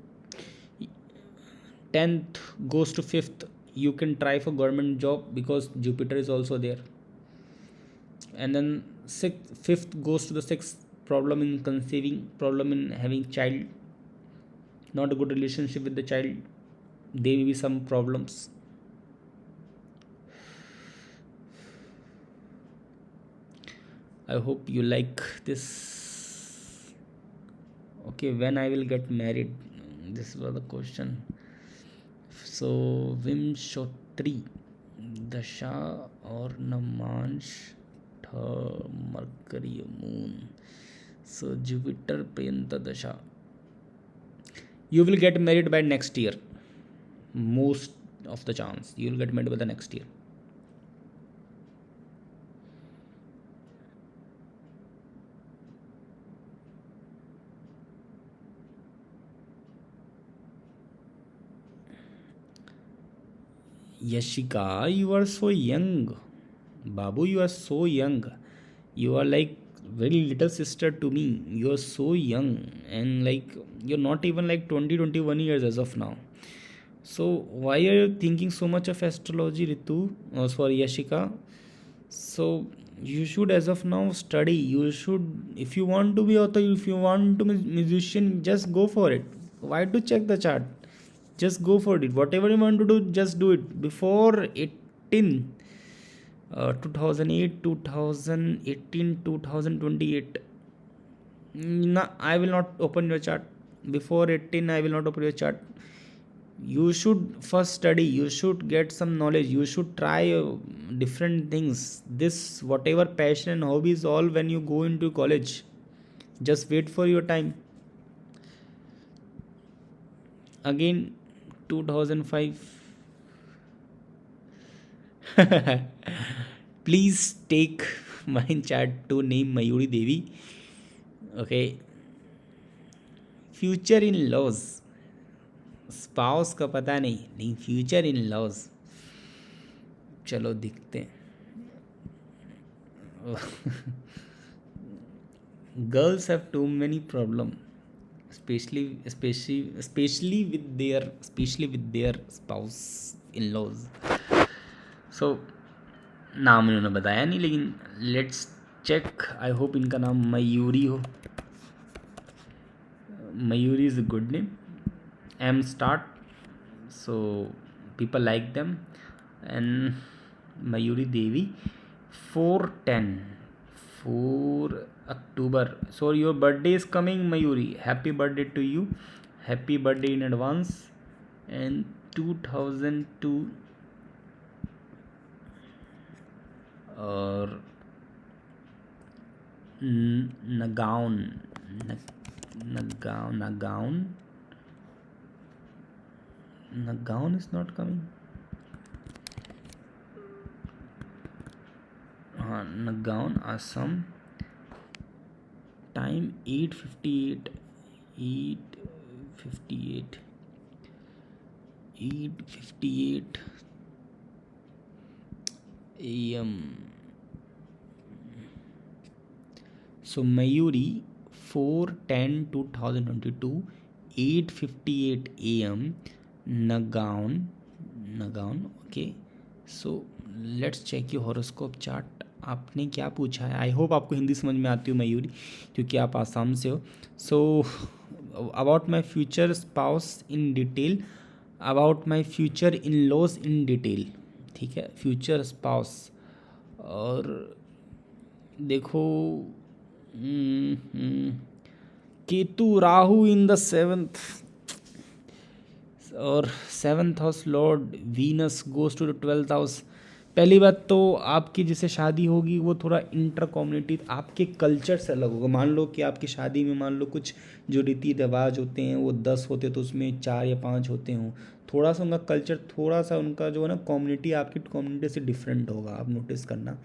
10th goes to 5th, you can try for government job because Jupiter is also there। And then 5th goes to the 6th, problem in conceiving, problem in having child, not a good relationship with the child, there may be some problems. I hope you like this. Okay, when I will get married, this was the question. So Vimshotri Dasha or Namansh, Mercury, Moon. So Jupiter Payanta Dasha. You will get married by next year. Most of the chance you will get married by the next year. Yashika, you are so young. Babu, you are so young. You are like very little sister to me. You are so young, and like you're not even like 20-21 years as of now. So why are you thinking so much of astrology, Ritu? Oh, sorry, Yashika. So you should as of now study. You should, if you want to be author, if you want to be musician, just go for it. Why to check the chart? Just go for it. Whatever you want to do, just do it before 18, 2008, 2018, 2028. No, I will not open your chart before 18. I will not open your chart. You should first study, you should get some knowledge, you should try different things. This whatever passion and hobbies all when you go into college. Just wait for your time. Again 2005. Please take my chat to name Mayuri Devi. Okay. Future in laws. Spouse का पता नहीं, लेकिन फ्यूचर इन लॉज चलो दिखते हैं. Girls have too many problem, especially with their spouse in laws. So नाम इन्होंने बताया नहीं, लेकिन लेट्स चेक. आई होप इनका नाम मयूरी हो. Mayuri is a good name. M start, so people like them. And Mayuri Devi, 4 October. So your birthday is coming, Mayuri. Happy birthday to you. Happy birthday in advance. And 2002 or Nagaon. Nagaon is not coming. Nagaon, Assam. Time 8:58 AM. So Mayuri, 4/10/2022, 8:58 AM. Nagaon. Okay. So let's check your horoscope chart. आपने क्या पूछा है? आई होप आपको हिंदी समझ में आती हो मयूरी, क्योंकि आप आसाम से हो. So about my future spouse in detail, about my future in laws in detail. ठीक है, फ्यूचर स्पाउस. और देखो Ketu Rahu in the 7th, और 7th house lord Venus goes to the 12th house. पहली बात तो आपकी जिससे शादी होगी वो थोड़ा इंटर कम्युनिटी, आपके कल्चर से अलग होगा. मान लो कि आपकी शादी में मान लो कुछ जो रीति रिवाज होते हैं वो 10 होते तो उसमें 4 या 5 होते हों. थोड़ा सा उनका कल्चर, थोड़ा सा उनका जो है ना कम्युनिटी आपकी कम्युनिटी से डिफरेंट होगा, आप नोटिस करना.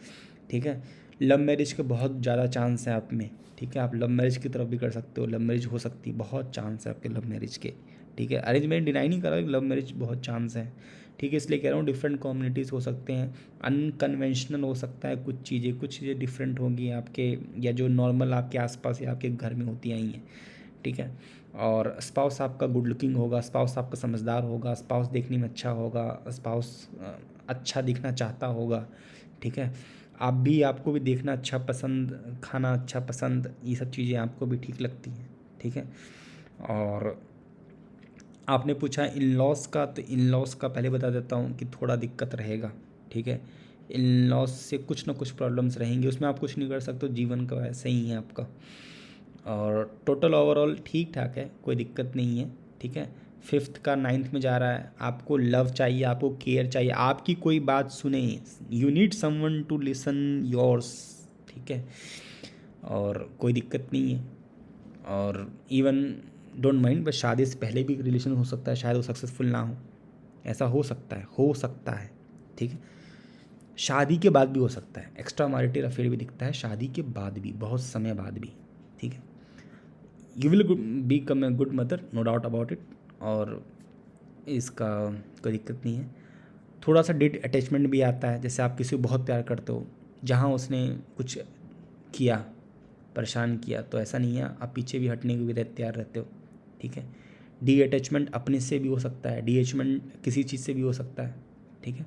ठीक है. लव मैरिज के बहुत ज़्यादा चांस है आप में. ठीक है, आप लव मैरिज की तरफ भी कर सकते हो, लव मैरिज हो सकती है, बहुत चांस है आपके लव मैरिज के. ठीक है, अरेंज मैरिज डिनाई नहीं कर रहा, लव मैरिज बहुत चांस है. ठीक है, इसलिए कह रहा हूँ डिफरेंट कम्युनिटीज़ हो सकते हैं, अनकन्वेंशनल हो सकता है कुछ चीज़ें डिफरेंट होंगी आपके, या जो नॉर्मल आपके आसपास या आपके घर में होती आई हैं. ठीक है. और स्पाउस आपका गुड लुकिंग होगा, स्पाउस आपका समझदार होगा, स्पाउस देखने में अच्छा होगा, स्पाउस अच्छा दिखना चाहता होगा. ठीक है. आपको भी देखना अच्छा पसंद, खाना अच्छा पसंद, ये सब चीज़ें आपको भी ठीक लगती हैं. ठीक है. और आपने पूछा इन लॉस का, तो इन लॉस का पहले बता देता हूँ कि थोड़ा दिक्कत रहेगा, ठीक है। इन लॉस से कुछ ना कुछ प्रॉब्लम्स रहेंगी, उसमें आप कुछ नहीं कर सकते, जीवन का ऐसे ही है आपका। और टोटल ओवरऑल ठीक ठाक है, कोई दिक्कत नहीं है, ठीक है। फिफ्थ का नाइन्थ में जा रहा है, आपको लव चाहिए, आपको केयर चाहिए, आपकी कोई बात सुने, you need someone to listen yours, ठीक है। और कोई दिक्कत नहीं है, और इवन डोंट माइंड, बस शादी से पहले भी रिलेशन हो सकता है, शायद वो सक्सेसफुल ना हो, ऐसा हो सकता है, ठीक है। शादी के बाद भी हो सकता है, एक्स्ट्रा मैरिटल अफेयर भी दिखता है शादी के बाद भी, बहुत समय बाद भी, ठीक है। You will become a good mother, no doubt about it, और इसका कोई दिक्कत नहीं है। थोड़ा सा डेट अटैचमेंट भी आता है, जैसे आप किसी को बहुत प्यार करते हो, जहाँ उसने कुछ किया, परेशान किया, तो ऐसा नहीं है, आप पीछे भी हटने को भी तैयार रहते हो, ठीक है। डी अटैचमेंट अपने से भी हो सकता है, डी अटैचमेंट किसी चीज़ से भी हो सकता है, ठीक है।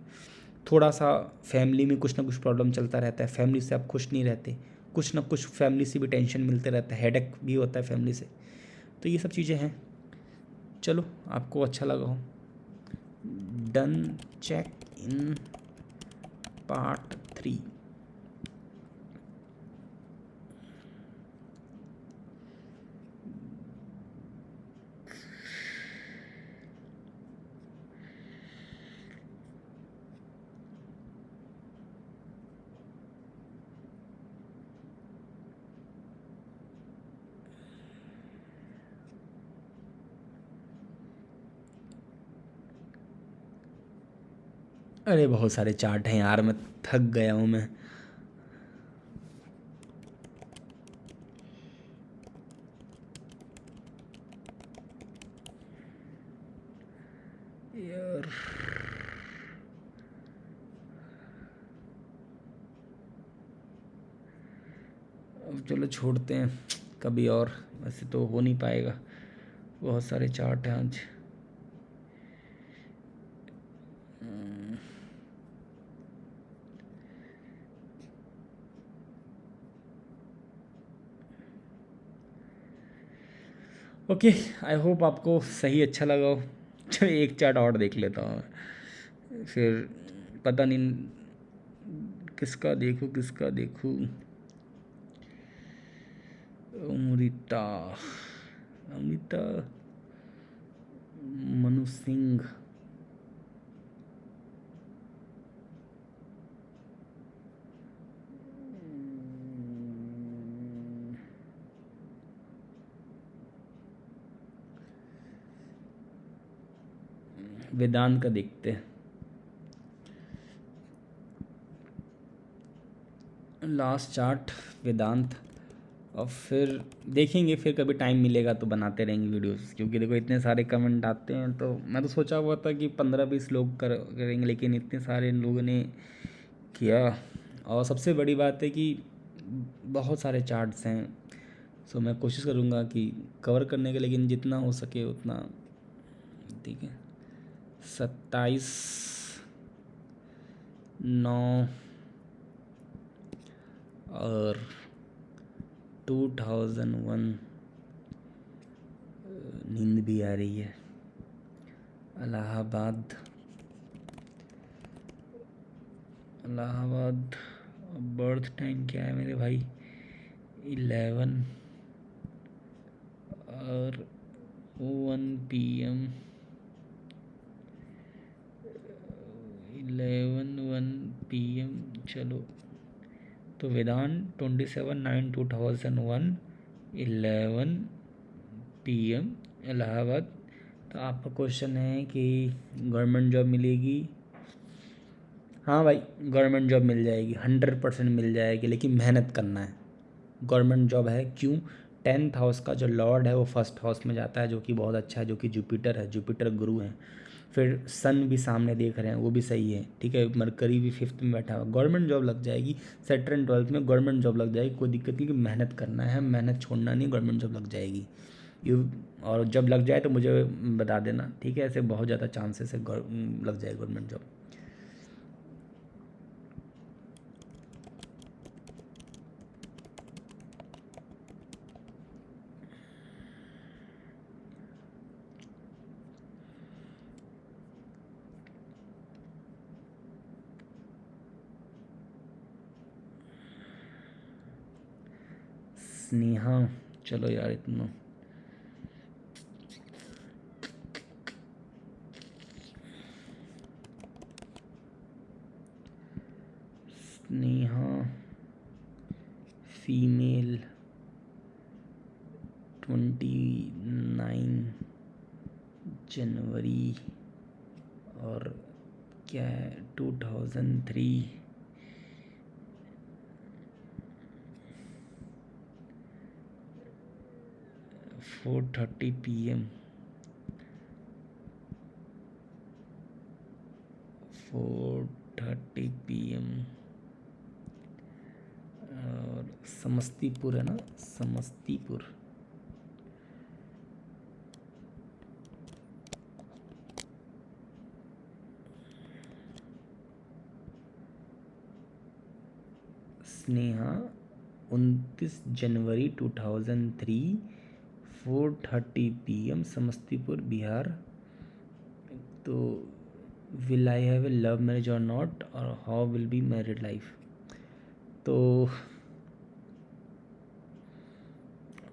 थोड़ा सा फैमिली में कुछ ना कुछ प्रॉब्लम चलता रहता है, फैमिली से आप खुश नहीं रहते, कुछ ना कुछ फैमिली से भी टेंशन मिलते रहता है, हेडेक भी होता है फैमिली से, तो ये सब चीज़ें हैं। चलो, आपको अच्छा लगा हो, डन, चेक इन पार्ट 3। अरे बहुत सारे चार्ट हैं यार, मैं थक गया हूँ मैं। यार अब चलो छोड़ते हैं, कभी और, वैसे तो हो नहीं पाएगा, बहुत सारे चार्ट हैं आज। ओके, आई होप आपको सही अच्छा लगा हो। चलो एक चार्ट और देख लेता हूँ, फिर पता नहीं किसका देखूँ। अमृता, अमृता मनु सिंह, वेदांत का देखते हैं, लास्ट चार्ट वेदांत, और फिर देखेंगे, फिर कभी टाइम मिलेगा तो बनाते रहेंगे वीडियोस, क्योंकि देखो इतने सारे कमेंट आते हैं, तो मैं तो सोचा हुआ था कि 15-20 लोग करेंगे, लेकिन इतने सारे लोगों ने किया। और सबसे बड़ी बात है कि बहुत सारे चार्ट्स हैं, सो मैं कोशिश करूँगा कि कवर करने के, लेकिन जितना हो सके उतना, ठीक है। 27/9 और 2001, नींद भी आ रही है। इलाहाबाद, बर्थ टाइम क्या है मेरे भाई, 11 और 1 PM, 11 1 PM। चलो, तो वेदांत 27/9/2001, 11 PM, इलाहाबाद। तो आपका क्वेश्चन है कि गवर्नमेंट जॉब मिलेगी। हाँ भाई, गवर्नमेंट जॉब मिल जाएगी, 100% मिल जाएगी, लेकिन मेहनत करना है। गवर्नमेंट जॉब है, क्यों? 10th हाउस का जो लॉर्ड है वो फर्स्ट हाउस में जाता है, जो कि बहुत अच्छा है, जो कि जुपिटर है, जुपिटर गुरु है। फिर सन भी सामने देख रहे हैं, वो भी सही है, ठीक है। मरकरी भी 5th में बैठा हुआ, गवर्नमेंट जॉब लग जाएगी। सेकंड 12th में गवर्नमेंट जॉब लग जाएगी, कोई दिक्कत नहीं, कि मेहनत करना है, मेहनत छोड़ना नहीं, गवर्नमेंट जॉब लग जाएगी। यू, और जब लग जाए तो मुझे बता देना, ठीक है। ऐसे बहुत ज़्यादा चांसेस है लग जाए गवर्नमेंट जॉब। स्नेहा, चलो यार इतना स्नेहा फीमेल 29 जनवरी और क्या है 2003 4:30 PM 4:30 PM और समस्तीपुर है ना, समस्तीपुर। स्नेहा 29 जनवरी 2003 4:30 PM समस्तीपुर बिहार। तो will I have a love marriage और नॉट, और how will be married life. तो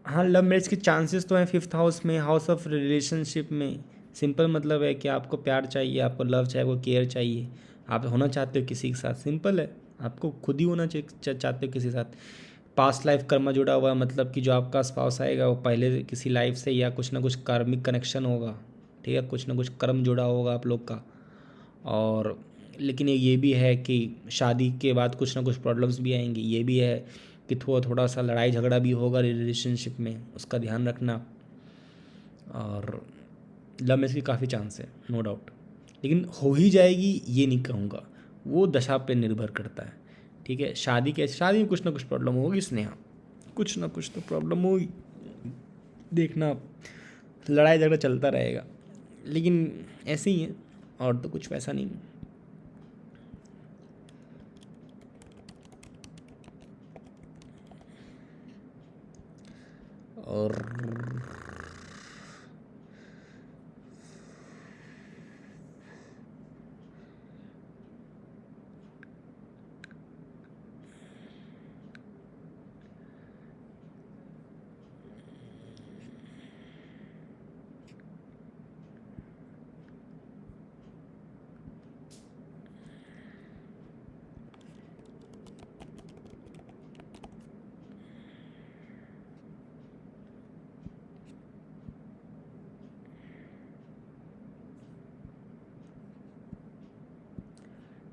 हाँ, लव मैरिज के चांसेस तो हैं 5th हाउस में, हाउस ऑफ रिलेशनशिप में। सिंपल मतलब है कि आपको प्यार चाहिए, आपको लव चाहिए, आपको केयर चाहिए, आप होना चाहते हो किसी के साथ। सिंपल है, आपको खुद ही होना चाहते हो किसी के साथ। पास्ट लाइफ कर्म जुड़ा हुआ है, मतलब कि जो आपका स्पाउस आएगा वो पहले किसी लाइफ से या कुछ ना कुछ कार्मिक कनेक्शन होगा, ठीक है, कुछ ना कुछ कर्म जुड़ा होगा आप लोग का। और लेकिन ये भी है कि शादी के बाद कुछ ना कुछ प्रॉब्लम्स भी आएंगी, ये भी है कि थोड़ा सा लड़ाई झगड़ा भी होगा रिलेशनशिप में, उसका ध्यान रखना। और लव मैरिज की काफ़ी चांस है, नो डाउट, लेकिन हो ही जाएगी ये नहीं कहूँगा, वो दशा पे निर्भर करता है। ठीक है, शादी में कुछ ना कुछ प्रॉब्लम होगी स्नेहा, कुछ ना कुछ तो प्रॉब्लम होगी, देखना लड़ाई झगड़ा चलता रहेगा, लेकिन ऐसे ही है, और तो कुछ वैसा नहीं। और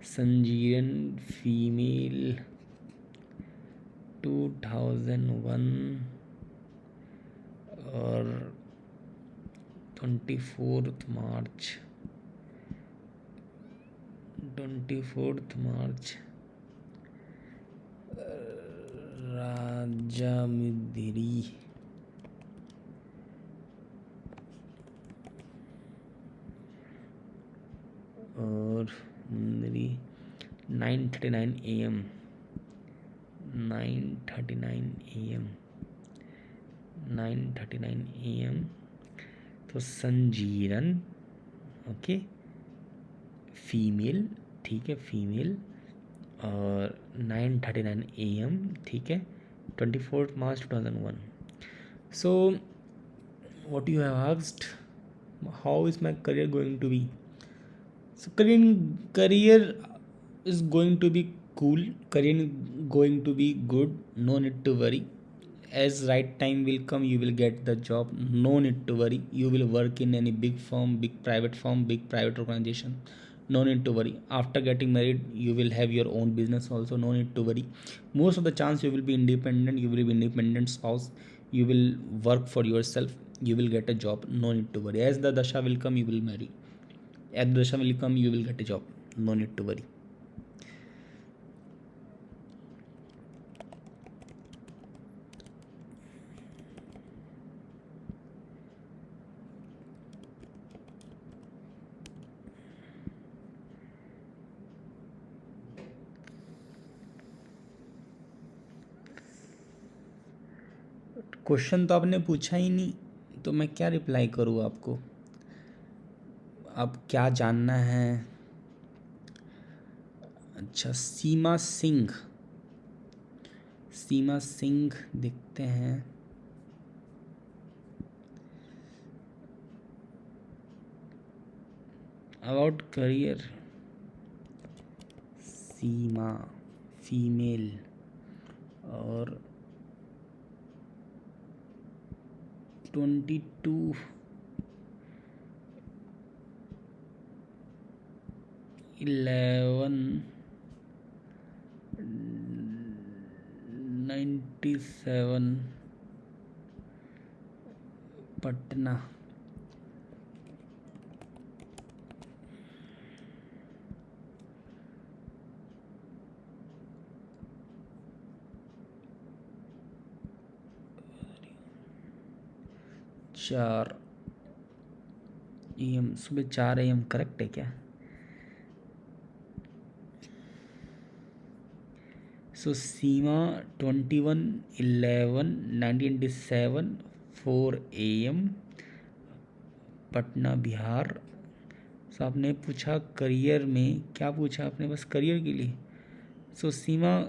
संजीवन फीमेल 2001 और 24 मार्च राजामिधिरी और मुंदरी 9:39 AM 9:39 AM। तो संजीरन, ओके, फीमेल, ठीक है, फीमेल, और 9:39 AM, ठीक है, 24 मार्च 2001। सो what you have asked, how is my career going to be? So career is going to be cool, career going to be good, no need to worry. As right time will come, you will get the job, no need to worry. You will work in any big firm, big private firm, big private organization, no need to worry. After getting married, you will have your own business also, no need to worry. Most of the chance you will be independent, you will be independent spouse, you will work for yourself, you will get a job, no need to worry. As the dasha will come, you will marry, as the dasha will come, you will get a job, no need to worry. Question तो आपने पूछा ही नहीं, तो मैं क्या रिप्लाई करूँ आपको? आप क्या जानना है? अच्छा, सीमा सिंह देखते करते हैं। अबाउट करियर, सीमा फीमेल और 22 11 97 पटना। चार AM, सुबह 4 AM करेक्ट है क्या? सो सीमा 21/11/1997 4 AM पटना बिहार। सो आपने पूछा करियर में, क्या पूछा आपने? बस करियर के लिए। सो सीमा,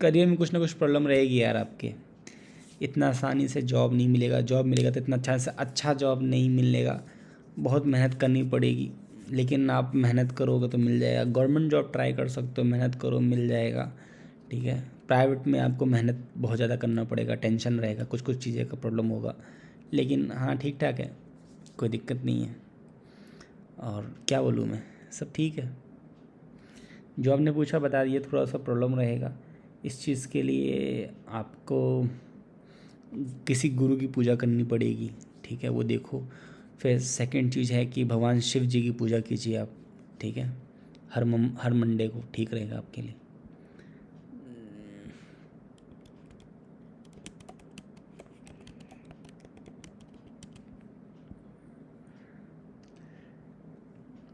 करियर में कुछ ना कुछ प्रॉब्लम रहेगी यार आपके। इतना आसानी से जॉब नहीं मिलेगा, जॉब मिलेगा तो इतना अच्छा जॉब नहीं मिलेगा, बहुत मेहनत करनी पड़ेगी। लेकिन आप मेहनत करोगे तो मिल जाएगा। गवर्नमेंट जॉब ट्राई कर सकते हो, मेहनत करो मिल जाएगा, ठीक है। प्राइवेट में आपको मेहनत बहुत ज़्यादा करना पड़ेगा, टेंशन रहेगा, कुछ कुछ चीज़ें का प्रॉब्लम होगा। लेकिन हाँ ठीक ठाक है, कोई दिक्कत नहीं है। और क्या बोलूँ मैं, सब ठीक है। जो आपने पूछा बता दिए, थोड़ा सा प्रॉब्लम रहेगा। इस चीज़ के लिए आपको किसी गुरु की पूजा करनी पड़ेगी, ठीक है, वो देखो। फिर सेकंड चीज़ है कि भगवान शिव जी की पूजा कीजिए आप, ठीक है, हर मंडे को, ठीक रहेगा आपके लिए।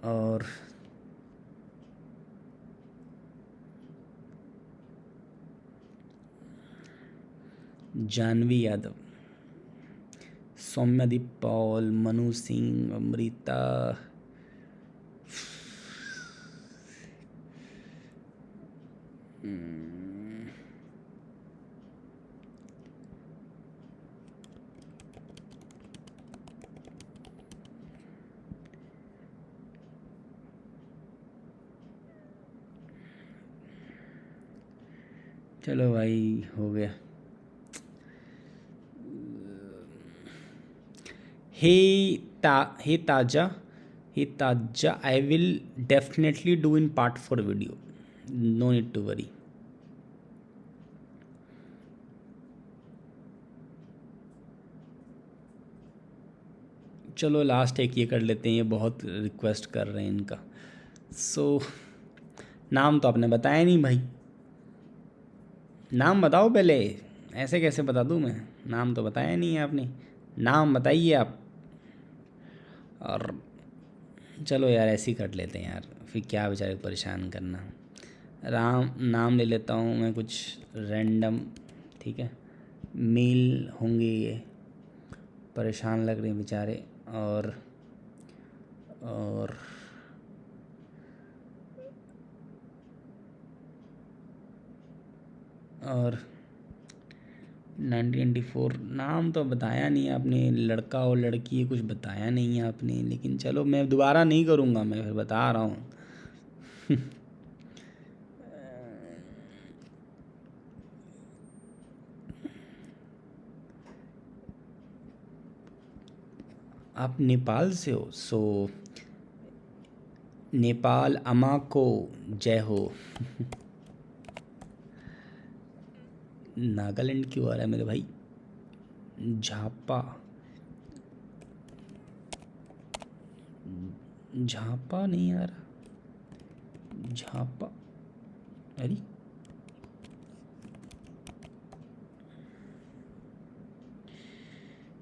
और जानवी यादव, सौम्यदीप पॉल, मनु सिंह, अमृता, चलो भाई हो गया। हे ताजा, I will definitely do in part 4 video, no need to worry. चलो लास्ट एक ये कर लेते हैं, ये बहुत रिक्वेस्ट कर रहे हैं इनका। सो नाम तो आपने बताया नहीं भाई, नाम बताओ पहले, ऐसे कैसे बता दूँ मैं? नाम तो बताया नहीं है आपने, नाम बताइए आप। और चलो यार ऐसे ही कट लेते हैं यार, फिर क्या बेचारे को परेशान करना। नाम ले लेता हूँ मैं कुछ रैंडम, ठीक है। मेल होंगे ये, परेशान लग रहे हैं बेचारे। और और 1994 नाम तो बताया नहीं आपने, लड़का और लड़की कुछ बताया नहीं है आपने। लेकिन चलो मैं दोबारा नहीं करूँगा, मैं फिर बता रहा हूँ। आप नेपाल से हो? सो नेपाल अमा को जय हो। नागालैंड क्यों आ रहा है मेरे भाई? झापा, झापा नहीं आ रहा, झापा, अरे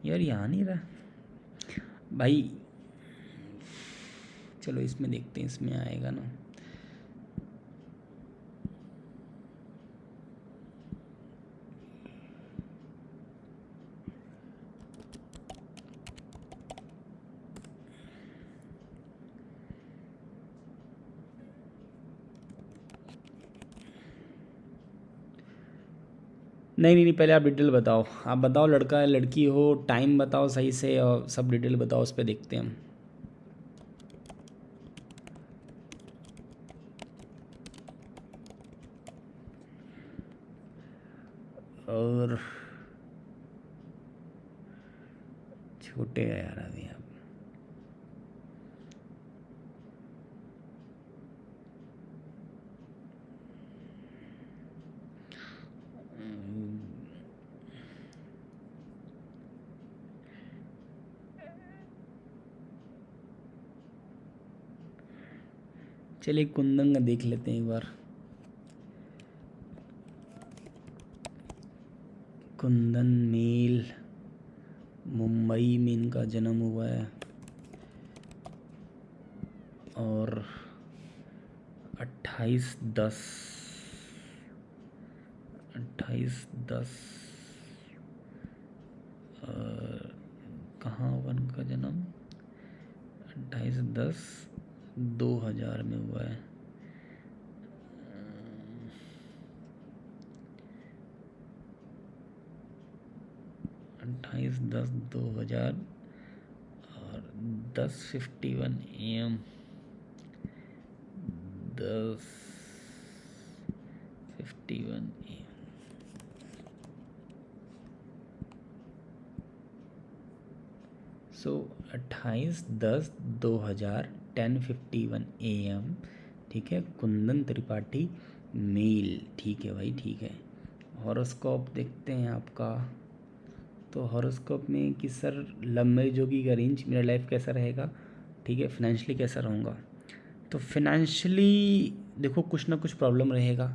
यार यहाँ नहीं रहा भाई। चलो इसमें देखते हैं, इसमें आएगा ना। नहीं नहीं नहीं, पहले आप डिटेल बताओ, आप बताओ लड़का है लड़की हो, टाइम बताओ सही से और सब डिटेल बताओ, उस पर देखते हैं हम। और छोटे हैं यार अभी आप। चलिए कुंदन का देख लेते हैं एक बार। कुंदन मेल, मुंबई में इनका जन्म हुआ है और 28/10 28/10 कहाँ हुआ इनका जन्म? 28/10/2000 में हुआ है। 28/10/2000 और 10:51 AM 10:51 AM। सो 28/10/2000 10:51 AM, ठीक है। कुंदन त्रिपाठी मेल, ठीक है भाई ठीक है। हॉरोस्कोप देखते हैं आपका। तो हॉरोस्कोप में कि सर लव मैरिज होगी का रेंज, मेरा लाइफ कैसा रहेगा, ठीक है, फाइनेंशियली कैसा रहूँगा। तो फिनेंशियली देखो कुछ ना कुछ प्रॉब्लम रहेगा,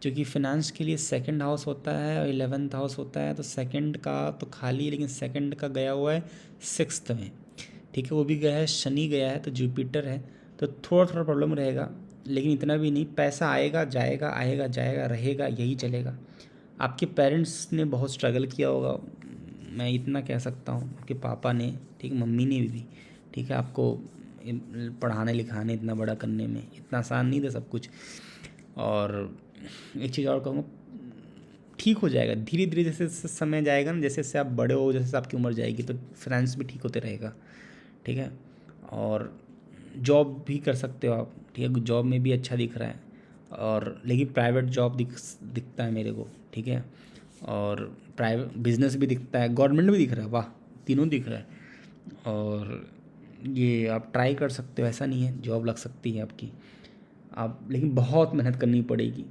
क्योंकि फिनेंस के लिए सेकंड हाउस होता है और 11th हाउस होता है। तो सेकंड का तो खाली है, लेकिन सेकंड का गया हुआ है 6th में, ठीक है, वो भी गया है, शनि गया है, तो जुपिटर है। तो थोड़ा थोड़ा प्रॉब्लम रहेगा, लेकिन इतना भी नहीं। पैसा आएगा जाएगा, आएगा जाएगा, रहेगा, यही चलेगा। आपके पेरेंट्स ने बहुत स्ट्रगल किया होगा, मैं इतना कह सकता हूँ। आपके पापा ने, ठीक, मम्मी ने भी, ठीक है, आपको पढ़ाने लिखाने इतना बड़ा करने में इतना आसान नहीं था सब कुछ। और एक चीज़ और कहूँगा, ठीक हो जाएगा धीरे धीरे, जैसे जैसे समय जाएगा ना, जैसे जैसे आप बड़े हो, जैसे जैसे आपकी उम्र जाएगी, तो फाइनेंस भी ठीक होते रहेगा, ठीक है। और जॉब भी कर सकते हो आप, ठीक है, जॉब में भी अच्छा दिख रहा है। और लेकिन प्राइवेट जॉब दिखता है मेरे को, ठीक है। और प्राइवेट बिजनेस भी दिखता है, गवर्नमेंट भी दिख रहा है, वाह, तीनों दिख रहा है। और ये आप ट्राई कर सकते हो, ऐसा नहीं है, जॉब लग सकती है आपकी। आप लेकिन बहुत मेहनत करनी पड़ेगी,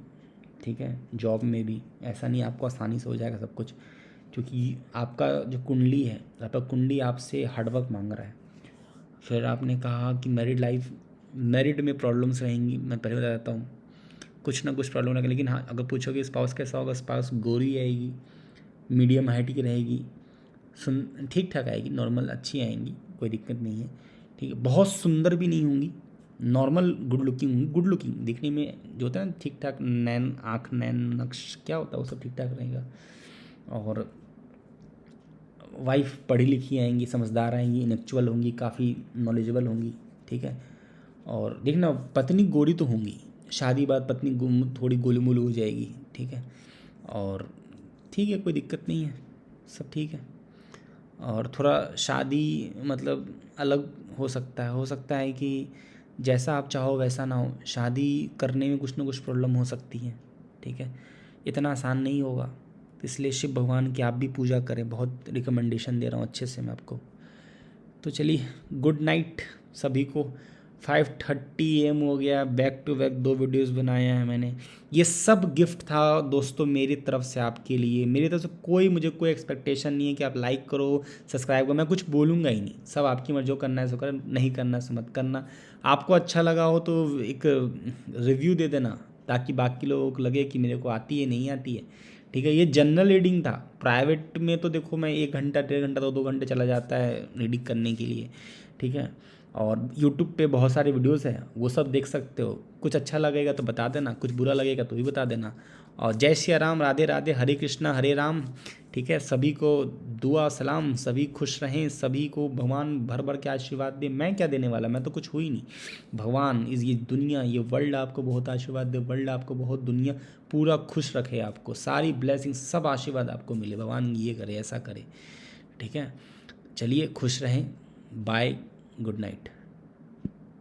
ठीक है। जॉब में भी ऐसा नहीं आपको आसानी से हो जाएगा सब कुछ, क्योंकि आपका जो कुंडली है, आपका कुंडली आपसे हार्डवर्क मांग रहा है। फिर आपने कहा कि मैरिड लाइफ, मैरिड में प्रॉब्लम्स रहेंगी, मैं पहले बता देता हूँ, कुछ ना कुछ प्रॉब्लम रहेगा। लेकिन हाँ, अगर पूछोगे स्पाउस कैसा होगा, स्पाउस गोरी आएगी, मीडियम हाइट की रहेगी, ठीक ठाक आएगी, नॉर्मल अच्छी आएंगी, कोई दिक्कत नहीं है, ठीक है। बहुत सुंदर भी नहीं होंगी, नॉर्मल गुड लुकिंग होंगी, गुड लुकिंग दिखने में जो होता है ना, ठीक ठाक, नैन आँख, नैन नक्श क्या होता है, वो सब ठीक ठाक रहेगा। और वाइफ पढ़ी लिखी आएंगी, समझदार आएंगी, इंटेलेक्चुअल होंगी, काफ़ी नॉलेजेबल होंगी, ठीक है। और देखना पत्नी गोरी तो होंगी, शादी बाद पत्नी थोड़ी गोली मोलू हो जाएगी, ठीक है। और ठीक है, कोई दिक्कत नहीं है, सब ठीक है। और थोड़ा शादी मतलब अलग हो सकता है कि जैसा आप चाहो वैसा ना हो, शादी करने में कुछ ना कुछ प्रॉब्लम हो सकती है, ठीक है। इतना आसान नहीं होगा, तो इसलिए शिव भगवान की आप भी पूजा करें, बहुत रिकमेंडेशन दे रहा हूँ अच्छे से मैं आपको। तो चलिए, गुड नाइट सभी को। 5:30 AM हो गया, बैक टू बैक 2 वीडियोस बनाए हैं मैंने। ये सब गिफ्ट था दोस्तों मेरी तरफ से आपके लिए। मेरी तरफ से मुझे कोई एक्सपेक्टेशन नहीं है कि आप लाइक करो, सब्सक्राइब करो, मैं कुछ बोलूँगा ही नहीं, सब आपकी मर्जी, जो करना है सो कर, नहीं करना है सो मत करना। आपको अच्छा लगा हो तो एक रिव्यू दे देना, ताकि बाकी लोगों को लगे कि मेरे को आती है, नहीं आती है, ठीक है। ये जनरल रीडिंग था, प्राइवेट में तो देखो मैं 1 घंटा 1.5 घंटा 2 घंटे चला जाता है रीडिंग करने के लिए, ठीक है। और यूट्यूब पे बहुत सारे वीडियोस हैं, वो सब देख सकते हो। कुछ अच्छा लगेगा तो बता देना, कुछ बुरा लगेगा तो भी बता देना। और जय श्री राम, राधे राधे, हरे कृष्णा हरे राम। ठीक है, सभी को दुआ सलाम, सभी खुश रहें, सभी को भगवान भर भर के आशीर्वाद दे। मैं क्या देने वाला, मैं तो कुछ हुई नहीं। भगवान इस ये दुनिया, ये वर्ल्ड आपको बहुत आशीर्वाद दे, वर्ल्ड आपको बहुत, दुनिया पूरा खुश रखे, आपको सारी ब्लेसिंग, सब आशीर्वाद आपको मिले, भगवान ये करे ऐसा करे। ठीक है, चलिए खुश रहें, बाय, गुड नाइट।